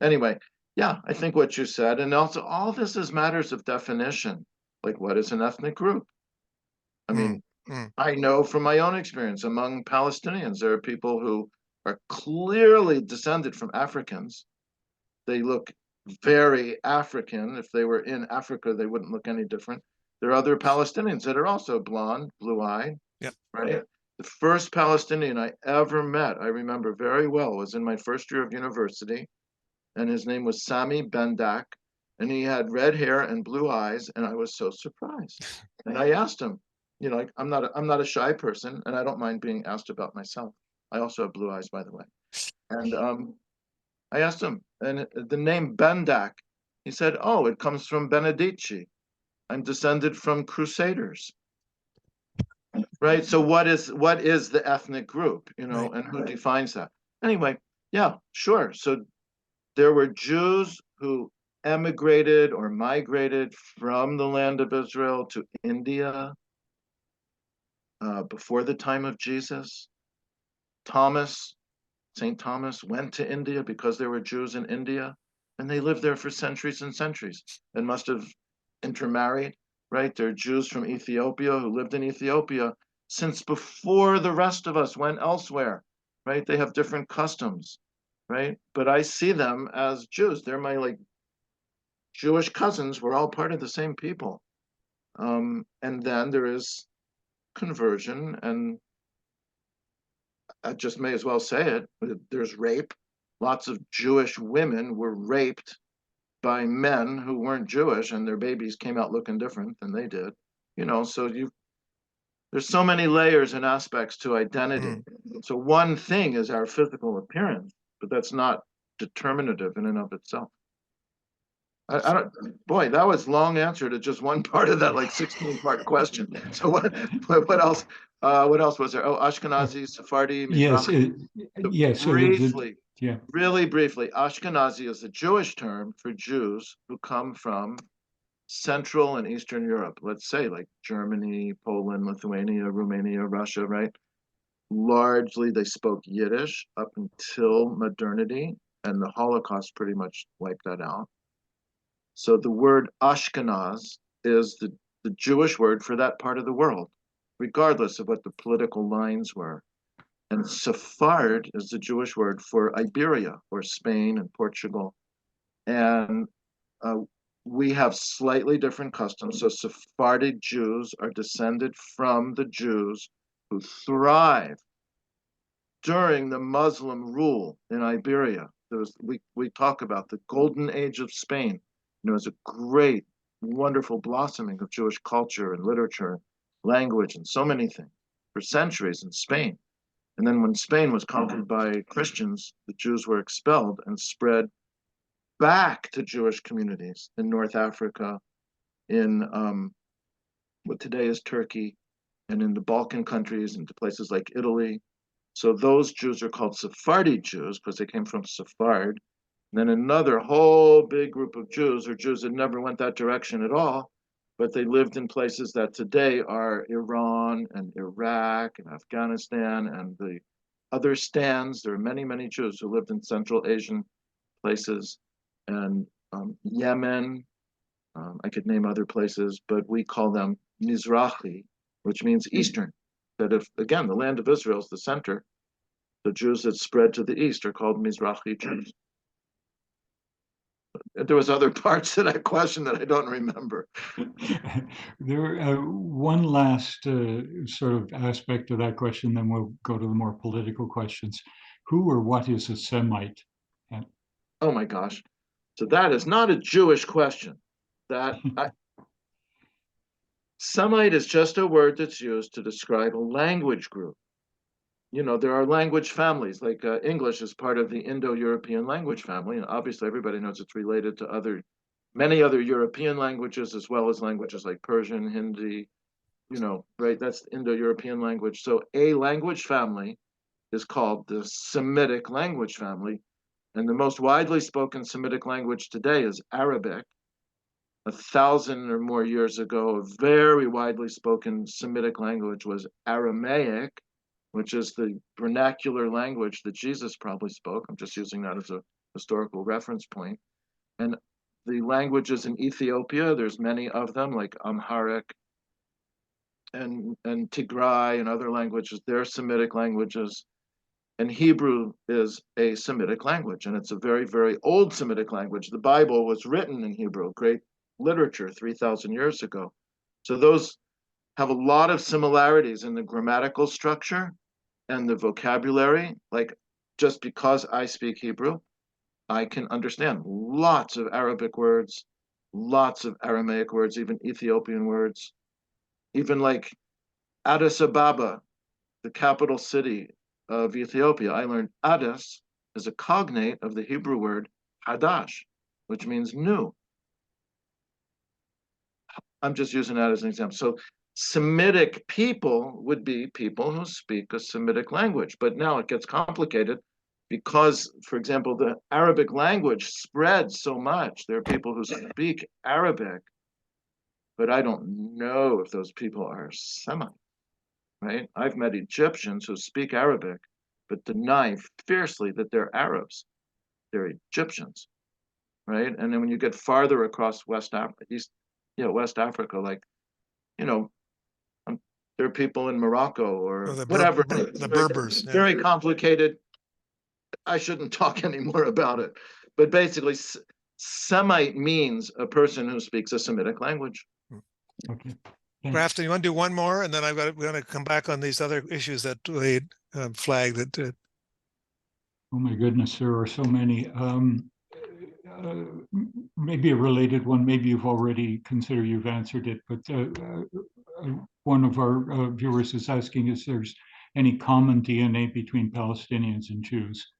Anyway, yeah, I think what you said, and also all this is matters of definition. Like, what is an ethnic group? I mean, I know from my own experience among Palestinians, there are people who are clearly descended from Africans. They look very African. If they were in Africa, they wouldn't look any different. There are other Palestinians that are also blonde, blue-eyed. Yep. Right. The first Palestinian I ever met, I remember very well, was in my first year of university, and his name was Sami Bendak, and he had red hair and blue eyes, and I was so surprised. And I asked him, you know, like, I'm not a shy person, and I don't mind being asked about myself. I also have blue eyes, by the way. And I asked him, and the name Bendak, he said, oh, it comes from Benedici. I'm descended from Crusaders. Right. So what is the ethnic group, you know, and who defines that? Anyway, yeah, sure. So there were Jews who emigrated or migrated from the land of Israel to India before the time of Jesus. St. Thomas went to India because there were Jews in India, and they lived there for centuries and centuries and must have intermarried, right? There are Jews from Ethiopia who lived in Ethiopia since before the rest of us went elsewhere, right? They have different customs, right? But I see them as Jews. They're my like Jewish cousins. We're all part of the same people. And then there is conversion, and I just may as well say it. There's rape. Lots of Jewish women were raped by men who weren't Jewish, and their babies came out looking different than they did. So there's so many layers and aspects to identity. So one thing is our physical appearance, but that's not determinative in and of itself. I don't, boy, that was long answer to just one part of that like 16-part question. So what else? What else was there? Oh, Ashkenazi, Sephardi, Yes, Mizrahi. yes. So Briefly, yeah. really briefly, Ashkenazi is a Jewish term for Jews who come from Central and Eastern Europe, let's say like Germany, Poland, Lithuania, Romania, Russia, right? Largely they spoke Yiddish up until modernity, and the Holocaust pretty much wiped that out. So the word Ashkenaz is the Jewish word for that part of the world, regardless of what the political lines were. And Sephard is the Jewish word for Iberia or Spain and Portugal. And we have slightly different customs. So Sephardic Jews are descended from the Jews who thrived during the Muslim rule in Iberia. We talk about the golden age of Spain. It was a great, wonderful blossoming of Jewish culture and literature, language, and so many things for centuries in Spain. And then when Spain was conquered by Christians, the Jews were expelled and spread back to Jewish communities in North Africa, in what today is Turkey, and in the Balkan countries, and to places like Italy. So those Jews are called Sephardi Jews because they came from Sephard. And then another whole big group of Jews are Jews that never went that direction at all, but they lived in places that today are Iran and Iraq and Afghanistan and the other stands. There are many, many Jews who lived in Central Asian places and Yemen. I could name other places, but we call them Mizrahi, which means Eastern. That if, again, the land of Israel is the center, the Jews that spread to the east are called Mizrahi Jews. There was other parts to that question that I don't remember. There, one last sort of aspect of that question, then we'll go to the more political questions. Who or what is a Semite? Oh my gosh. So that is not a Jewish question. Semite is just a word that's used to describe a language group. There are language families, like English is part of the Indo-European language family, and obviously everybody knows it's related to many other European languages, as well as languages like Persian, Hindi, right? That's the Indo-European language. So a language family is called the Semitic language family, and the most widely spoken Semitic language today is Arabic. 1,000 or more years ago, a very widely spoken Semitic language was Aramaic, which is the vernacular language that Jesus probably spoke. I'm just using that as a historical reference point. And the languages in Ethiopia, there's many of them, like Amharic and Tigray and other languages. They're Semitic languages. And Hebrew is a Semitic language, and it's a very, very old Semitic language. The Bible was written in Hebrew, great literature 3,000 years ago. So those have a lot of similarities in the grammatical structure and the vocabulary. Like, just because I speak Hebrew, I can understand lots of Arabic words, lots of Aramaic words, even Ethiopian words, even like Addis Ababa, the capital city of Ethiopia. I learned Addis is a cognate of the Hebrew word Hadash, which means new. I'm just using that as an example. So Semitic people would be people who speak a Semitic language, but now it gets complicated because, for example, the Arabic language spreads so much. There are people who speak Arabic, but I don't know if those people are Semite, right? I've met Egyptians who speak Arabic, but deny fiercely that they're Arabs. They're Egyptians, right? And then when you get farther across West Africa, West Africa, like, There are people in Morocco or the whatever. the Berbers. Yeah. Very complicated. I shouldn't talk anymore about it. But basically, Semite means a person who speaks a Semitic language. Okay. Grafton, you want to do one more, and then we're going to come back on these other issues that we flagged. That Oh my goodness, there are so many. Maybe a related one. Maybe you've already considered you've answered it, but one of our viewers is asking if there's any common DNA between Palestinians and Jews.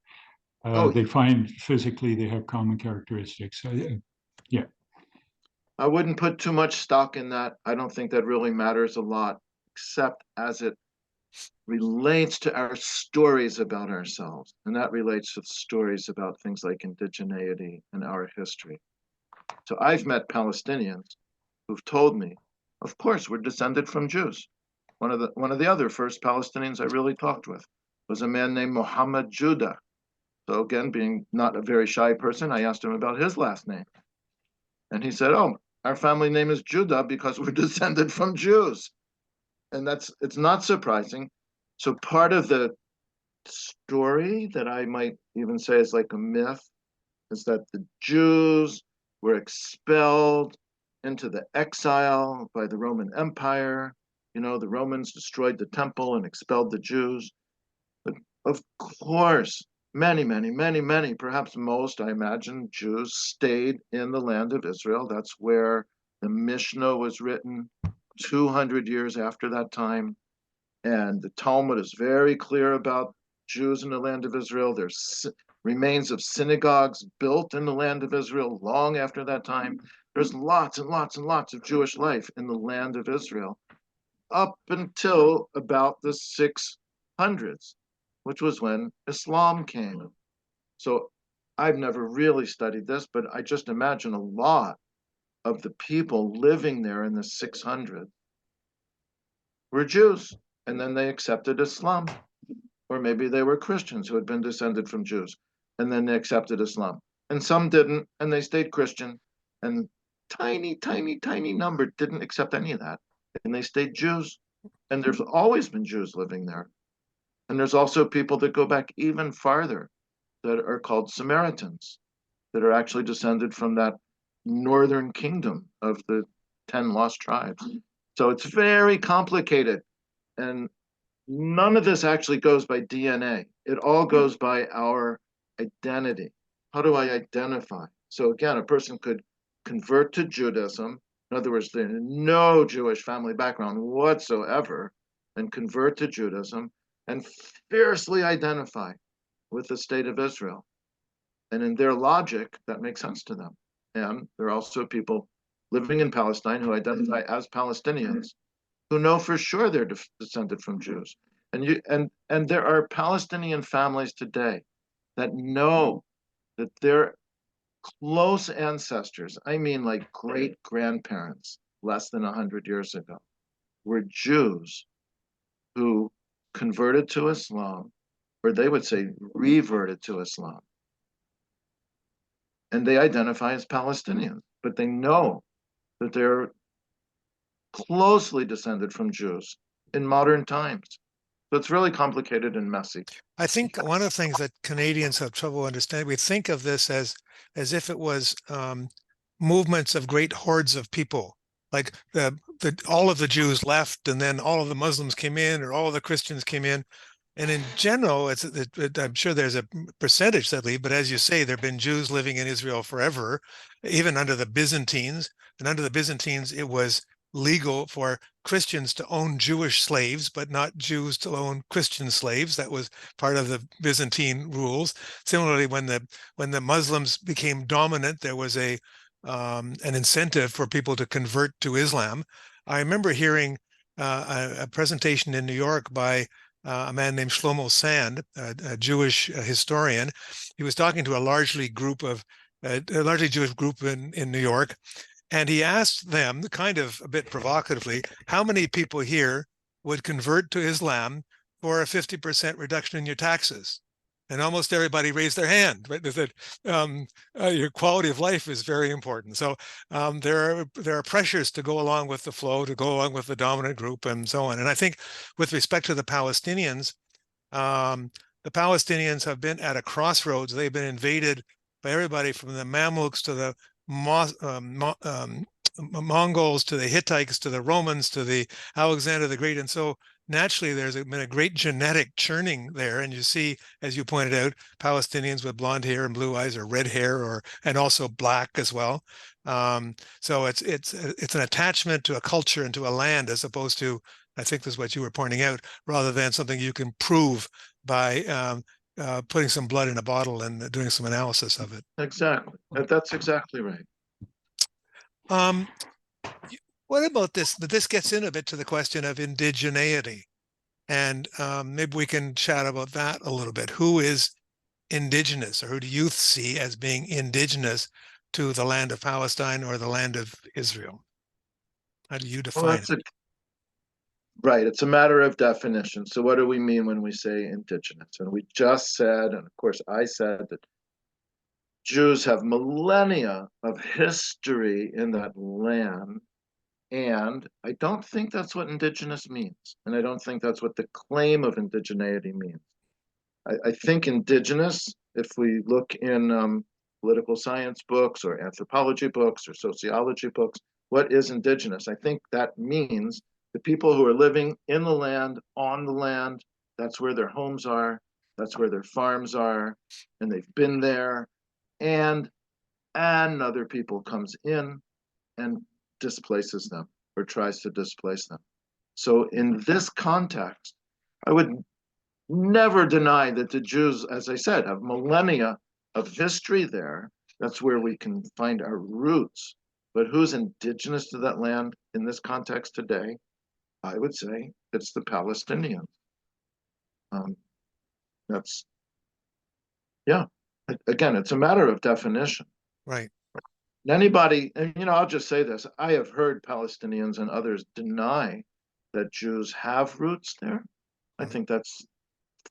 They find physically they have common characteristics. Yeah. I wouldn't put too much stock in that. I don't think that really matters a lot, except as it relates to our stories about ourselves. And that relates to stories about things like indigeneity and our history. So I've met Palestinians who've told me, of course, we're descended from Jews. One of the other first Palestinians I really talked with was a man named Muhammad Judah. So again, being not a very shy person, I asked him about his last name. And he said, oh, our family name is Judah because we're descended from Jews. And it's not surprising. So part of the story that I might even say is like a myth is that the Jews were expelled into the exile by the Roman Empire. You know, the Romans destroyed the temple and expelled the Jews. But of course, many, perhaps most, I imagine, Jews stayed in the land of Israel. That's where the Mishnah was written 200 years after that time. And the Talmud is very clear about Jews in the land of Israel. There's remains of synagogues built in the land of Israel long after that time. There's lots and lots and lots of Jewish life in the land of Israel up until about the 600s, which was when Islam came. So I've never really studied this, but I just imagine a lot of the people living there in the 600s were Jews, and then they accepted Islam. Or maybe they were Christians who had been descended from Jews, and then they accepted Islam. And some didn't, and they stayed Christian. And tiny number didn't accept any of that, and they stayed Jews. And there's always been Jews living there. And there's also people that go back even farther that are called Samaritans, that are actually descended from that northern kingdom of the 10 lost tribes. So it's very complicated. And none of this actually goes by DNA. It all goes by our identity. How do I identify? So again, a person could convert to Judaism. In other words, there's no Jewish family background whatsoever, and convert to Judaism and fiercely identify with the state of Israel. And in their logic, that makes sense to them. And there are also people living in Palestine who identify as Palestinians who know for sure they're descended from Jews. And there are Palestinian families today that know that their close ancestors, I mean like great grandparents less than 100 years ago, were Jews who converted to Islam, or they would say reverted to Islam. And they identify as Palestinians, but they know that they're closely descended from Jews in modern times. So it's really complicated and messy. I think one of the things that Canadians have trouble understanding, we think of this as if it was movements of great hordes of people, like all of the Jews left, and then all of the Muslims came in, or all of the Christians came in. And in general, I'm sure there's a percentage that leave, but as you say, there have been Jews living in Israel forever, even under the Byzantines. And under the Byzantines, it was legal for Christians to own Jewish slaves, but not Jews to own Christian slaves. That was part of the Byzantine rules. Similarly, when the Muslims became dominant, there was an incentive for people to convert to Islam. I remember hearing a presentation in New York by a man named Shlomo Sand, a Jewish historian. He was talking to a largely Jewish group in New York. And he asked them, kind of a bit provocatively, how many people here would convert to Islam for a 50% reduction in your taxes? And almost everybody raised their hand, right? They said, your quality of life is very important. So there are pressures to go along with the flow, to go along with the dominant group, and so on. And I think with respect to the Palestinians have been at a crossroads. They've been invaded by everybody from the Mamluks to the Mongols to the Hittites to the Romans to the Alexander the Great. And so naturally, there's been a great genetic churning there. And you see, as you pointed out, Palestinians with blonde hair and blue eyes, or red hair, and also black as well. So it's an attachment to a culture and to a land, as opposed to, I think this is what you were pointing out, rather than something you can prove by putting some blood in a bottle and doing some analysis of it. Exactly. That's exactly right. What about this? This gets in a bit to the question of indigeneity. And maybe we can chat about that a little bit. Who is indigenous, or who do you see as being indigenous to the land of Palestine or the land of Israel? How do you define it? Right. It's a matter of definition. So what do we mean when we say indigenous? And we just said, and of course I said, that Jews have millennia of history in that land. And I don't think that's what indigenous means. And I don't think that's what the claim of indigeneity means. I think indigenous, if we look in political science books or anthropology books or sociology books, what is indigenous? I think that means the people who are living in the land, on the land, that's where their homes are, that's where their farms are, and they've been there, and another people comes in and displaces them or tries to displace them. So in this context, I would never deny that the Jews, as I said, have millennia of history there. That's where we can find our roots. But who's indigenous to that land in this context today? I would say it's the Palestinians. Again, it's a matter of definition. Right. Anybody, and I'll just say this, I have heard Palestinians and others deny that Jews have roots there. I think that's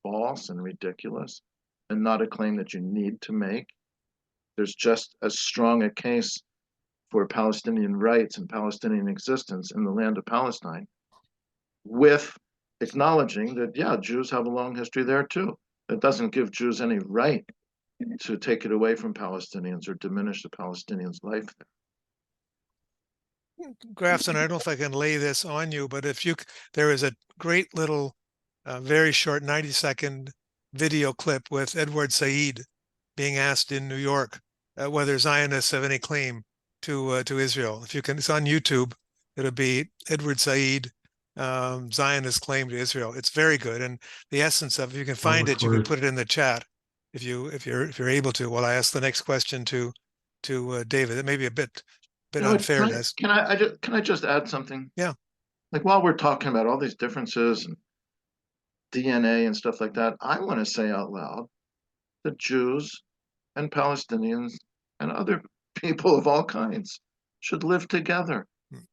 false and ridiculous, and not a claim that you need to make. There's just as strong a case for Palestinian rights and Palestinian existence in the land of Palestine, with acknowledging that, yeah, Jews have a long history there too. That doesn't give Jews any right to take it away from Palestinians or diminish the Palestinians' life there. Grafton, I don't know if I can lay this on you, but there is a great little, very short 90-second video clip with Edward Said being asked in New York whether Zionists have any claim to Israel. If you can, it's on YouTube. It'll be Edward Said, Zionist claim to Israel. It's very good, and the essence of, if you can find it, you can put it in the chat if you're able to. While I ask the next question to David, it may be a bit unfairness. Can I just add something? Yeah. Like, while we're talking about all these differences and DNA and stuff like that, I want to say out loud that Jews and Palestinians and other people of all kinds should live together.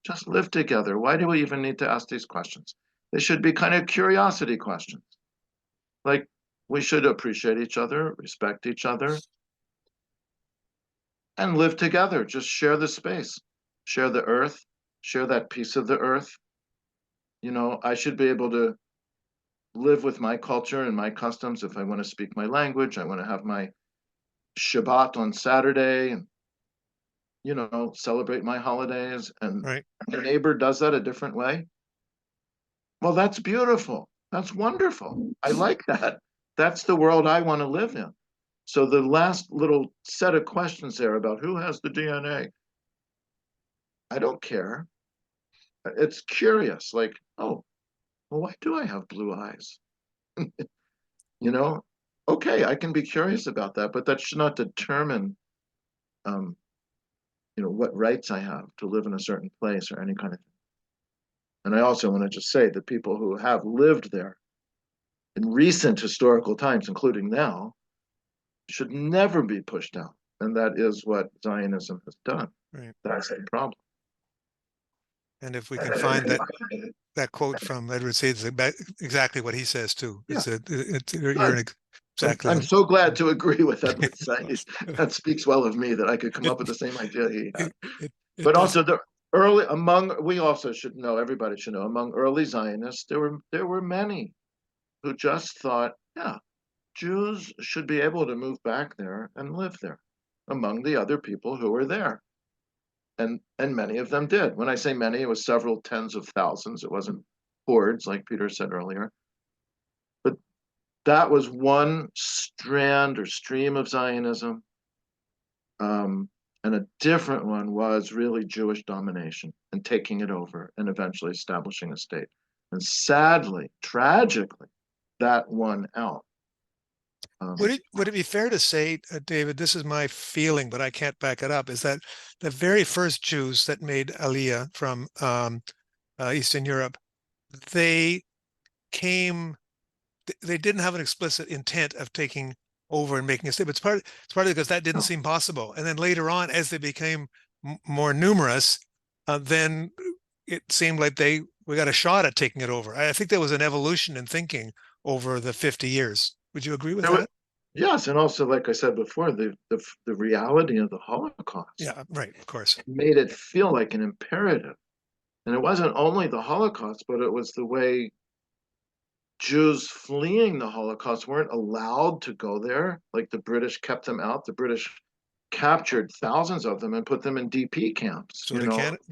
Just live together. Why do we even need to ask these questions? They should be kind of curiosity questions. Like, we should appreciate each other, respect each other, and live together. Just share the space, share the earth, share that piece of the earth. I should be able to live with my culture and my customs if I want to speak my language. I want to have my Shabbat on Saturday and, celebrate my holidays. And right. Your neighbor does that a different way. Well, that's beautiful. That's wonderful. I like that. That's the world I want to live in. So the last little set of questions there about who has the DNA, I don't care. It's curious, like, oh, well, why do I have blue eyes? Okay, I can be curious about that, but that should not determine, what rights I have to live in a certain place or any kind of thing. And I also want to just say that people who have lived there in recent historical times, including now, should never be pushed out. And that is what Zionism has done. Right. That's the problem. And if we can find that quote from Edward Said, exactly what he says too. Yeah. You're exactly. I'm so glad to agree with Edward Said. That speaks well of me that I could come up with the same idea he had. It But does. also we also should know, everybody should know, among early Zionists, there were many who just thought, yeah, Jews should be able to move back there and live there among the other people who were there. And many of them did. When I say many, it was several tens of thousands. It wasn't hordes, like Peter said earlier. But that was one strand or stream of Zionism. And a different one was really Jewish domination and taking it over and eventually establishing a state. And sadly, tragically, that won out. Would it be fair to say, David, this is my feeling, but I can't back it up, is that the very first Jews that made Aliyah from Eastern Europe, they didn't have an explicit intent of taking over and making a state, but it's partly because that didn't seem possible. And then later on, as they became more numerous, then it seemed like we got a shot at taking it over. I think there was an evolution in thinking over the 50 years. Would you agree with that? Yes, and also, like I said before, the reality of the Holocaust. Yeah, right, of course. Made it feel like an imperative. And it wasn't only the Holocaust, but it was the way Jews fleeing the Holocaust weren't allowed to go there. Like the British kept them out. The British captured thousands of them and put them in DP camps. So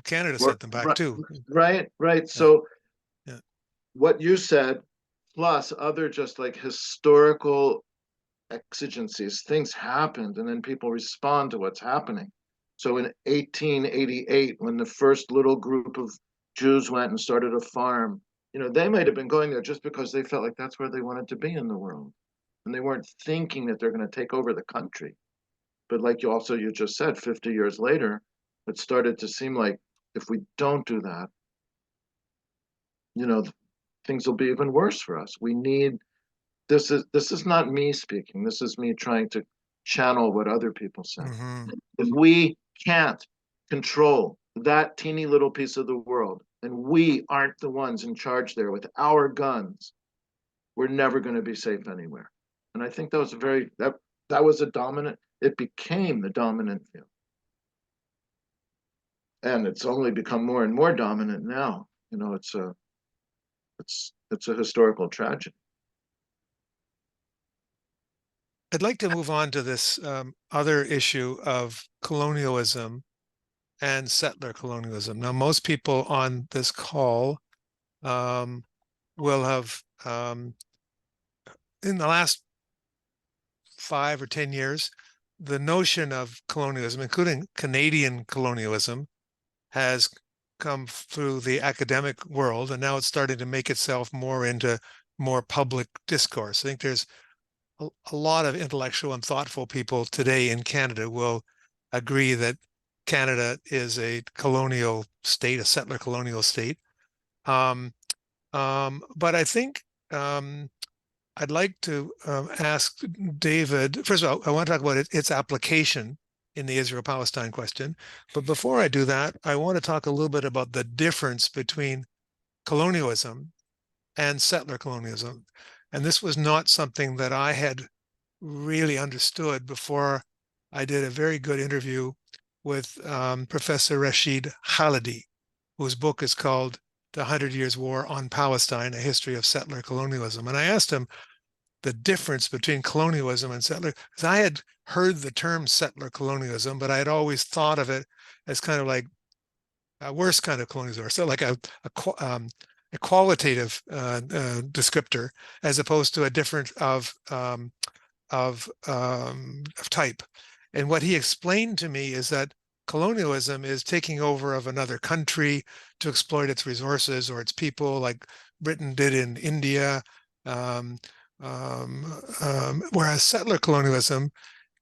Canada sent them back too. Right. Yeah. So yeah. What you said, plus other just like historical exigencies, things happened and then people respond to what's happening. So in 1888, when the first little group of Jews went and started a farm, they might have been going there just because they felt like that's where they wanted to be in the world. And they weren't thinking that they're going to take over the country. But like you just said, 50 years later, it started to seem like if we don't do that, things will be even worse for us. We need this is not me speaking. This is me trying to channel what other people say. Mm-hmm. If we can't control that teeny little piece of the world, and we aren't the ones in charge there with our guns, we're never going to be safe anywhere. And I think that was it became the dominant view. And it's only become more and more dominant now. It's a historical tragedy. I'd like to move on to this other issue of colonialism and settler colonialism. Now, most people on this call will have, in the last 5 or 10 years, the notion of colonialism, including Canadian colonialism, has come through the academic world, and now it's starting to make itself more into more public discourse. I think there's a lot of intellectual and thoughtful people today in Canada will agree that Canada is a colonial state, a settler colonial state. But I think I'd like to ask David, first of all, I want to talk about its application in the Israel-Palestine question. But before I do that, I want to talk a little bit about the difference between colonialism and settler colonialism. And this was not something that I had really understood before I did a very good interview with Professor Rashid Khalidi, whose book is called The 100 Years' War on Palestine, A History of Settler Colonialism. And I asked him the difference between colonialism and settler, because I had heard the term settler colonialism, but I had always thought of it as kind of like a worse kind of colonialism, or so like a qualitative descriptor, as opposed to a different of type. And what he explained to me is that colonialism is taking over of another country to exploit its resources or its people, like Britain did in India. Whereas settler colonialism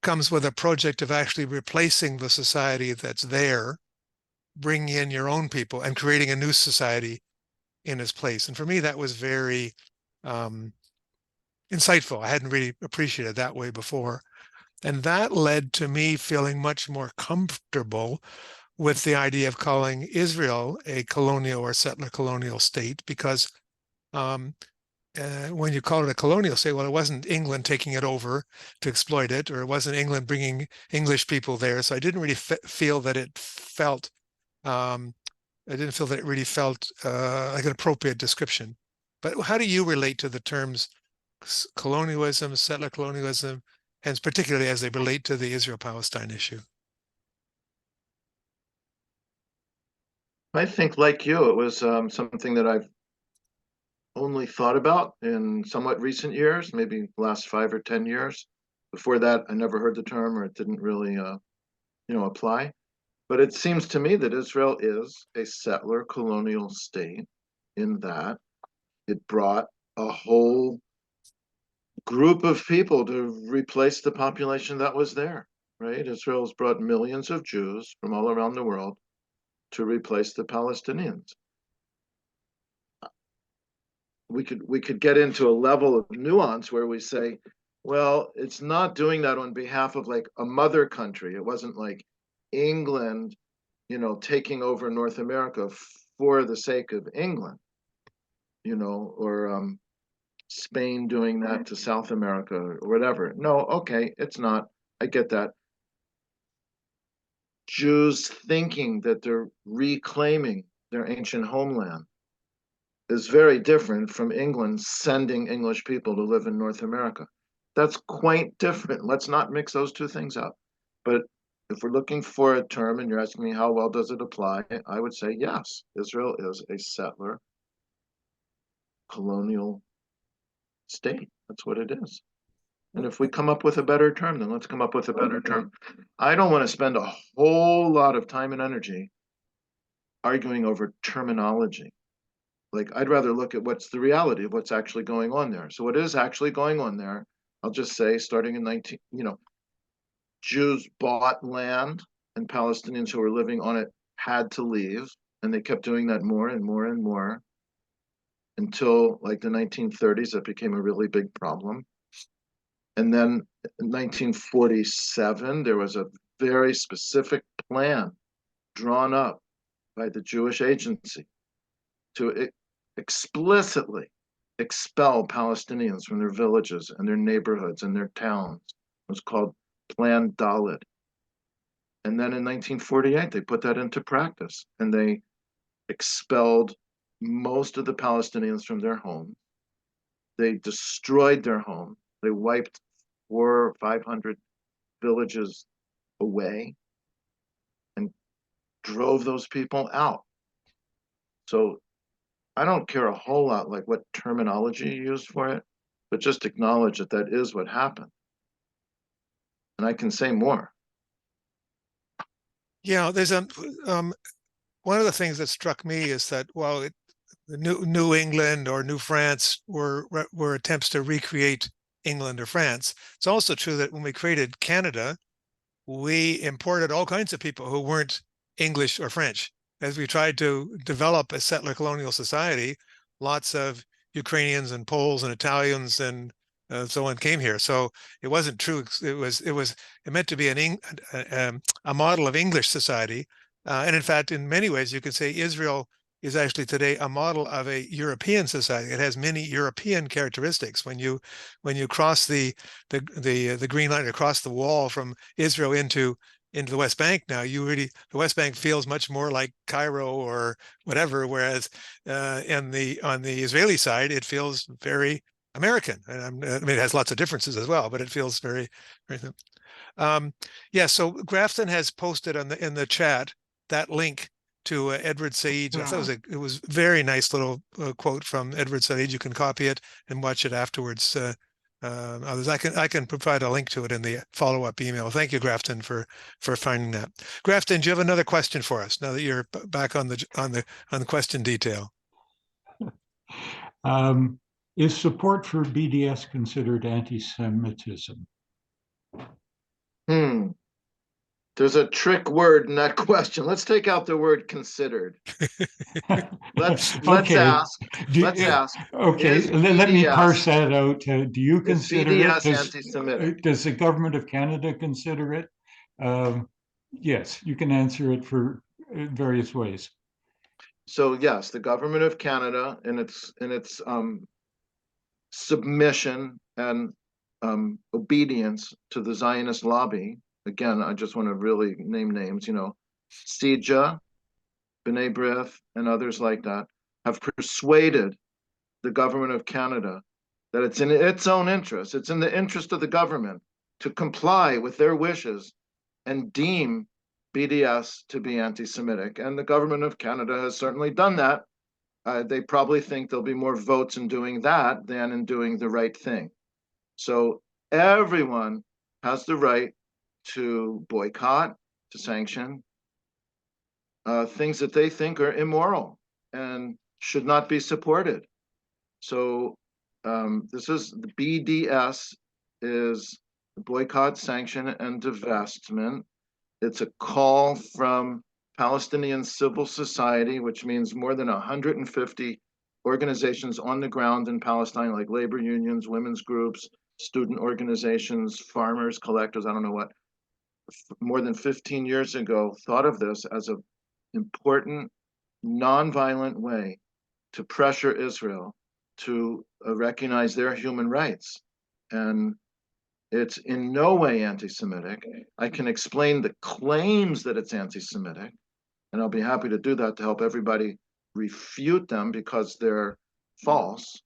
comes with a project of actually replacing the society that's there, bringing in your own people and creating a new society in its place. And for me, that was very insightful. I hadn't really appreciated it that way before. And that led to me feeling much more comfortable with the idea of calling Israel a colonial or settler colonial state, because when you call it a colonial state, well, it wasn't England taking it over to exploit it, or it wasn't England bringing English people there. So I didn't really feel that it felt, I didn't feel that it really felt like an appropriate description. But how do you relate to the terms colonialism, settler colonialism, and particularly as they relate to the Israel-Palestine issue? I think, like you, it was something that I've only thought about in somewhat recent years, maybe the last 5 or 10 years. Before that, I never heard the term, or it didn't really, apply. But it seems to me that Israel is a settler colonial state in that it brought a whole group of people to replace the population that was there, right? Israel's brought millions of Jews from all around the world to replace the Palestinians. We could get into a level of nuance where we say, well, it's not doing that on behalf of like a mother country. It wasn't like England, taking over North America for the sake of England, or Spain doing that to South America or whatever. No, okay, it's not. I get that. Jews thinking that they're reclaiming their ancient homeland is very different from England sending English people to live in North America. That's quite different. Let's not mix those two things up. But if we're looking for a term and you're asking me how well does it apply, I would say yes, Israel is a settler colonial state. That's what it is. And if we come up with a better term, then let's come up with a better term. I don't want to spend a whole lot of time and energy arguing over terminology. Like, I'd rather look at what's the reality of what's actually going on there. So what is actually going on there, I'll just say, starting in Jews bought land and Palestinians who were living on it had to leave. And they kept doing that more and more and more until like the 1930s, it became a really big problem. And then in 1947, there was a very specific plan drawn up by the Jewish Agency to explicitly expel Palestinians from their villages and their neighborhoods and their towns. It was called Plan Dalet. And then in 1948, they put that into practice and they expelled most of the Palestinians from their homes. They destroyed their homes. They wiped 400 or 500 villages away and drove those people out. So I don't care a whole lot like what terminology you use for it, but just acknowledge that that is what happened. And I can say more. Yeah, there's one of the things that struck me is that while the New England or New France were attempts to recreate England or France, it's also true that when we created Canada, we imported all kinds of people who weren't English or French. As we tried to develop a settler colonial society, lots of Ukrainians and Poles and Italians and so on came here. So it wasn't true. It meant to be a model of English society. And in fact, in many ways, you could say Israel is actually today a model of a European society. It has many European characteristics. When you cross the green line across the wall from Israel into the West Bank now, the West Bank feels much more like Cairo or whatever, whereas on the Israeli side, it feels very American. And I mean, it has lots of differences as well, but it feels very, very yeah. So Grafton has posted in the chat that link to Edward Said. I thought it was very nice little quote from Edward Said. You can copy it and watch it afterwards. Others, I can provide a link to it in the follow-up email. Thank you, Grafton, for finding that. Grafton, do you have another question for us now that you're back on the question detail? Is support for BDS considered anti-Semitism? There's a trick word in that question. Let's take out the word considered. Let's ask. Okay, let me parse that out. Do you consider BDS it? Anti-Semitic? Does the government of Canada consider it? Yes, you can answer it for various ways. So yes, the government of Canada in its submission and obedience to the Zionist lobby. Again, I just want to really name names, CIJA, B'nai B'rith, and others like that, have persuaded the government of Canada that it's in its own interest, it's in the interest of the government to comply with their wishes and deem BDS to be anti-Semitic. And the government of Canada has certainly done that. They probably think there'll be more votes in doing that than in doing the right thing. So everyone has the right to boycott, to sanction things that they think are immoral and should not be supported. So this is the BDS is boycott, sanction, and divestment. It's a call from Palestinian civil society, which means more than 150 organizations on the ground in Palestine, like labor unions, women's groups, student organizations, farmers, collectors, I don't know what, more than 15 years ago, thought of this as an important, nonviolent way to pressure Israel to recognize their human rights. And it's in no way anti-Semitic. I can explain the claims that it's anti-Semitic, and I'll be happy to do that to help everybody refute them because they're false.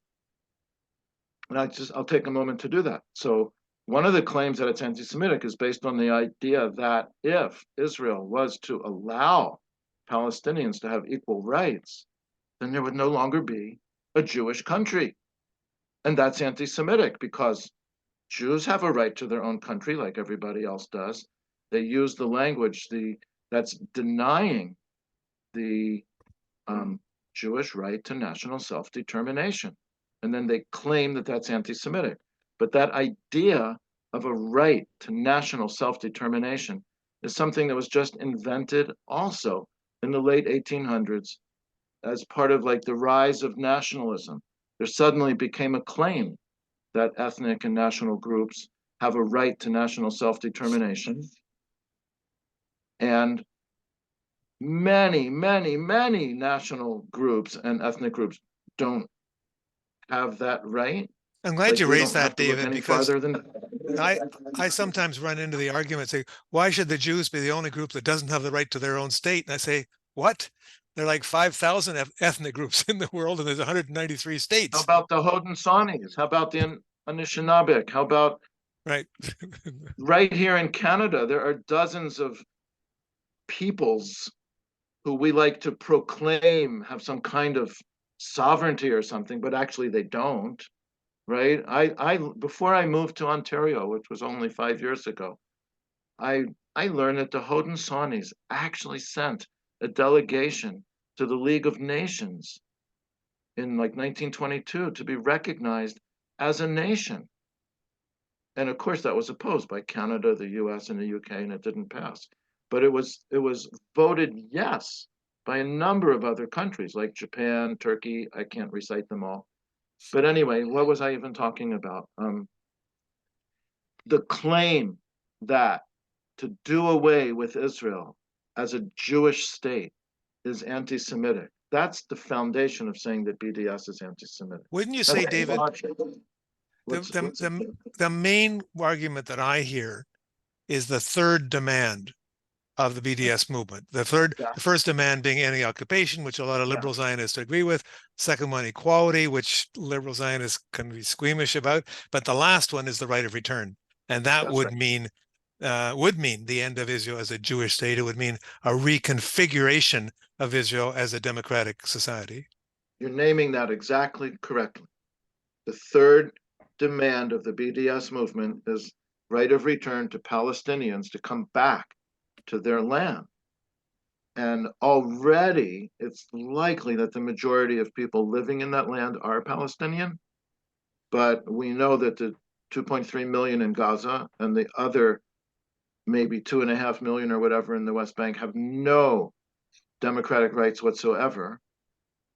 And I'll take a moment to do that. So one of the claims that it's anti-Semitic is based on the idea that if Israel was to allow Palestinians to have equal rights, then there would no longer be a Jewish country. And that's anti-Semitic because Jews have a right to their own country like everybody else does. They use the language that's denying the Jewish right to national self-determination. And then they claim that that's anti-Semitic. But that idea of a right to national self-determination is something that was just invented also in the late 1800s as part of like the rise of nationalism. There suddenly became a claim that ethnic and national groups have a right to national self-determination. And many, many, many national groups and ethnic groups don't have that right. I'm glad you raised that, David, because than... I sometimes run into the argument, say, why should the Jews be the only group that doesn't have the right to their own state? And I say, what? There are like 5,000 ethnic groups in the world, and there's 193 states. How about the Hodensaanis? How about the Anishinaabeg? How about right right here in Canada, there are dozens of peoples who we like to proclaim have some kind of sovereignty or something, but actually they don't, right? I before I moved to Ontario, which was only 5 years ago, I learned that the Hodensaanis actually sent a delegation to the League of Nations in like 1922 to be recognized as a nation. And of course that was opposed by Canada, the US, and the UK, and it didn't pass. But it was voted yes by a number of other countries like Japan, Turkey. I can't recite them all. But anyway, what was I even talking about? The claim that to do away with Israel as a Jewish state is anti-Semitic. That's the foundation of saying that BDS is anti-Semitic. Wouldn't you say, David, the main argument that I hear is the third demand of the BDS movement. The first demand being anti-occupation, which a lot of liberal Zionists agree with. Second one, equality, which liberal Zionists can be squeamish about. But the last one is the right of return. And that would mean the end of Israel as a Jewish state. It would mean a reconfiguration of Israel as a democratic society. You're naming that exactly correctly. The third demand of the BDS movement is right of return to Palestinians to come back to their land. And already it's likely that the majority of people living in that land are Palestinian, but we know that the 2.3 million in Gaza and the other maybe 2.5 million or whatever in the West Bank have no democratic rights whatsoever,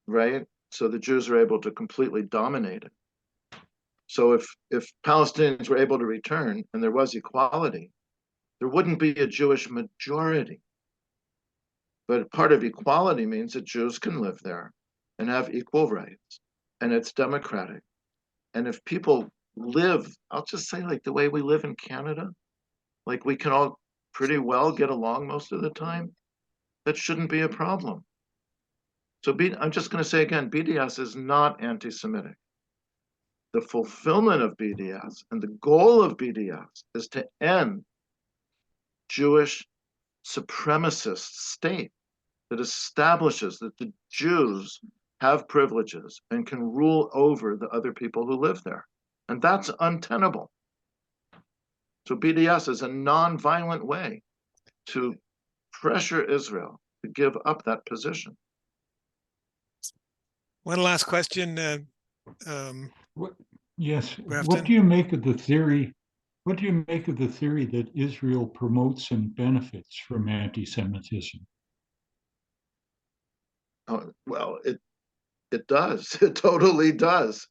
right? So the Jews are able to completely dominate it. So if Palestinians were able to return and there was equality, there wouldn't be a Jewish majority. But part of equality means that Jews can live there and have equal rights, and it's democratic. And if people live, I'll just say like the way we live in Canada, like we can all pretty well get along most of the time, that shouldn't be a problem. So I'm just going to say again, BDS is not anti-Semitic. The fulfillment of BDS and the goal of BDS is to end Jewish supremacist state that establishes that the Jews have privileges and can rule over the other people who live there. And that's untenable. So BDS is a non-violent way to pressure Israel to give up that position. One last question. Yes. Grafton? What do you make of the theory? What do you make of the theory that Israel promotes and benefits from anti-Semitism? Oh, well, it does. It totally does.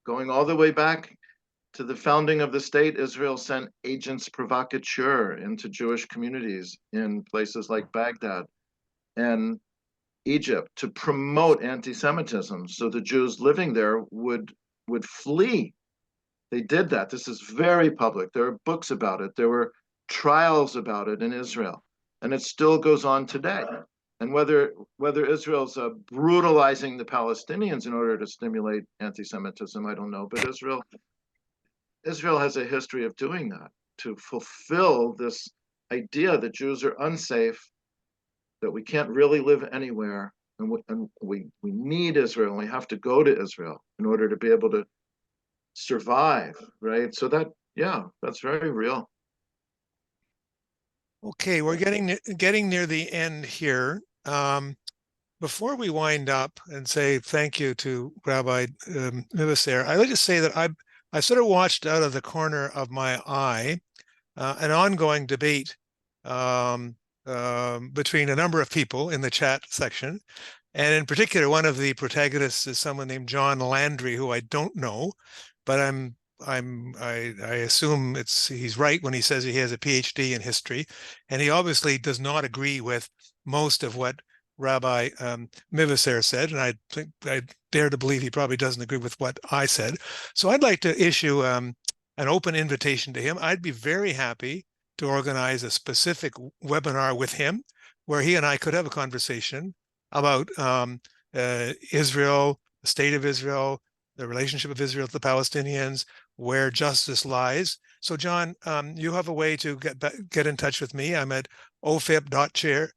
Going all the way back to the founding of the state, Israel sent agents provocateurs into Jewish communities in places like Baghdad and Egypt to promote anti-Semitism, so the Jews living there would flee. They did that. This is very public. There are books about it. There were trials about it in Israel, and it still goes on today. And whether Israel's brutalizing the Palestinians in order to stimulate anti-Semitism, I don't know. But Israel has a history of doing that to fulfill this idea that Jews are unsafe, that we can't really live anywhere, and we need Israel, and we have to go to Israel in order to be able to survive, right? So that, yeah, that's very real. Okay, we're getting near the end here. Before we wind up and say thank you to Rabbi Mivasair, I'd like to say that I sort of watched out of the corner of my eye an ongoing debate between a number of people in the chat section. And in particular, one of the protagonists is someone named John Landry, who I don't know, but I assume he's right when he says he has a PhD in history, and he obviously does not agree with most of what Rabbi Mivasair said, and I dare to believe he probably doesn't agree with what I said. So I'd like to issue an open invitation to him. I'd be very happy to organize a specific webinar with him where he and I could have a conversation about Israel, the state of Israel, the relationship of Israel to the Palestinians, where justice lies. So John, you have a way to get in touch with me. I'm at ofip.chair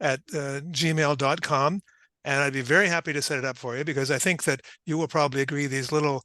at gmail.com, and I'd be very happy to set it up for you, because I think that you will probably agree these little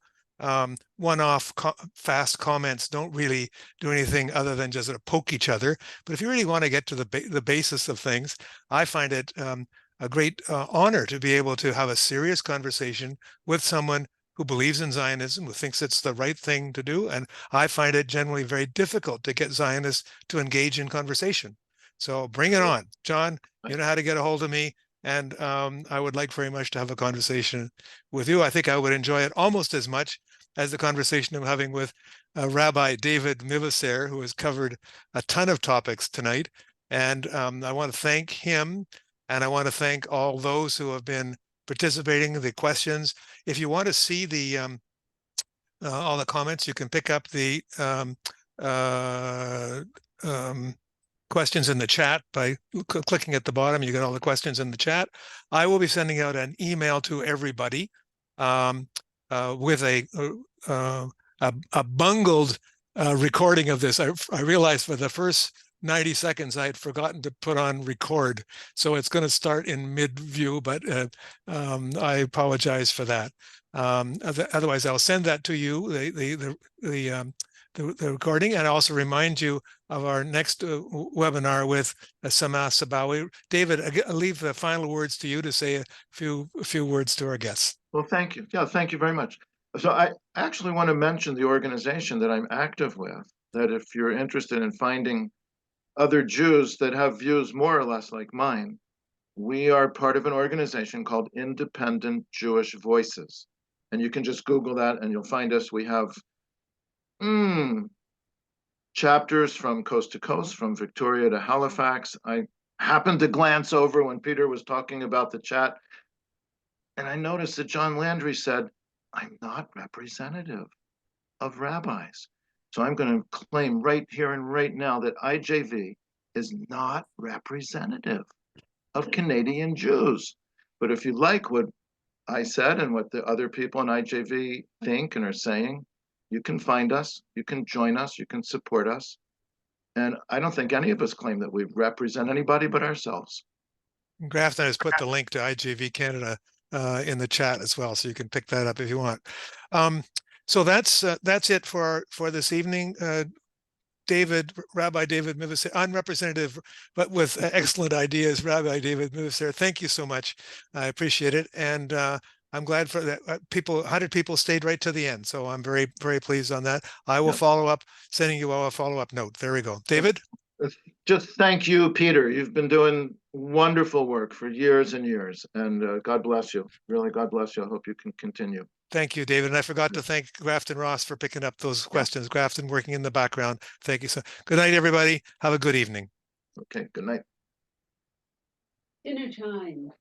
one-off fast comments don't really do anything other than just sort of poke each other. But if you really want to get to the basis of things, I find it a great honor to be able to have a serious conversation with someone who believes in Zionism, who thinks it's the right thing to do. And I find it generally very difficult to get Zionists to engage in conversation. So bring it on. John, you know how to get a hold of me. And I would like very much to have a conversation with you. I think I would enjoy it almost as much as the conversation I'm having with Rabbi David Mivasair, who has covered a ton of topics tonight. And I want to thank him, and I want to thank all those who have been participating in the questions. If you want to see the all the comments, you can pick up the questions in the chat by clicking at the bottom. You get all the questions in the chat. I will be sending out an email to everybody with a bungled recording of this. I realized for the first 90 seconds I had forgotten to put on record, so it's going to start in mid-view, but I apologize for that. Otherwise, I'll send that to you, the recording, and I also remind you of our next webinar with Sama Sabawi. David, I'll leave the final words to you to say a few words to our guests. Well, thank you. Yeah, thank you very much. So I actually want to mention the organization that I'm active with, that if you're interested in finding other Jews that have views more or less like mine, we are part of an organization called Independent Jewish Voices. And you can just Google that and you'll find us. We have chapters from coast to coast, from Victoria to Halifax. I happened to glance over when Peter was talking about the chat, and I noticed that John Landry said, I'm not representative of rabbis. So I'm going to claim right here and right now that IJV is not representative of Canadian Jews. But if you like what I said and what the other people in IJV think and are saying, you can find us, you can join us, you can support us. And I don't think any of us claim that we represent anybody but ourselves. Grafton has put the link to IJV Canada in the chat as well, so you can pick that up if you want. So that's it for this evening. Rabbi David Mivasair, unrepresentative, but with excellent ideas. Rabbi David Mivasair, thank you so much. I appreciate it. And I'm glad for that. 100 people stayed right to the end. So I'm very, very pleased on that. I will follow up, sending you all a follow-up note. There we go. David? Just thank you, Peter. You've been doing wonderful work for years and years. And God bless you. Really, God bless you. I hope you can continue. Thank you, David. And I forgot to thank Grafton Ross for picking up those questions. Grafton working in the background. Thank you. So good night, everybody. Have a good evening. Okay, good night. Dinner time.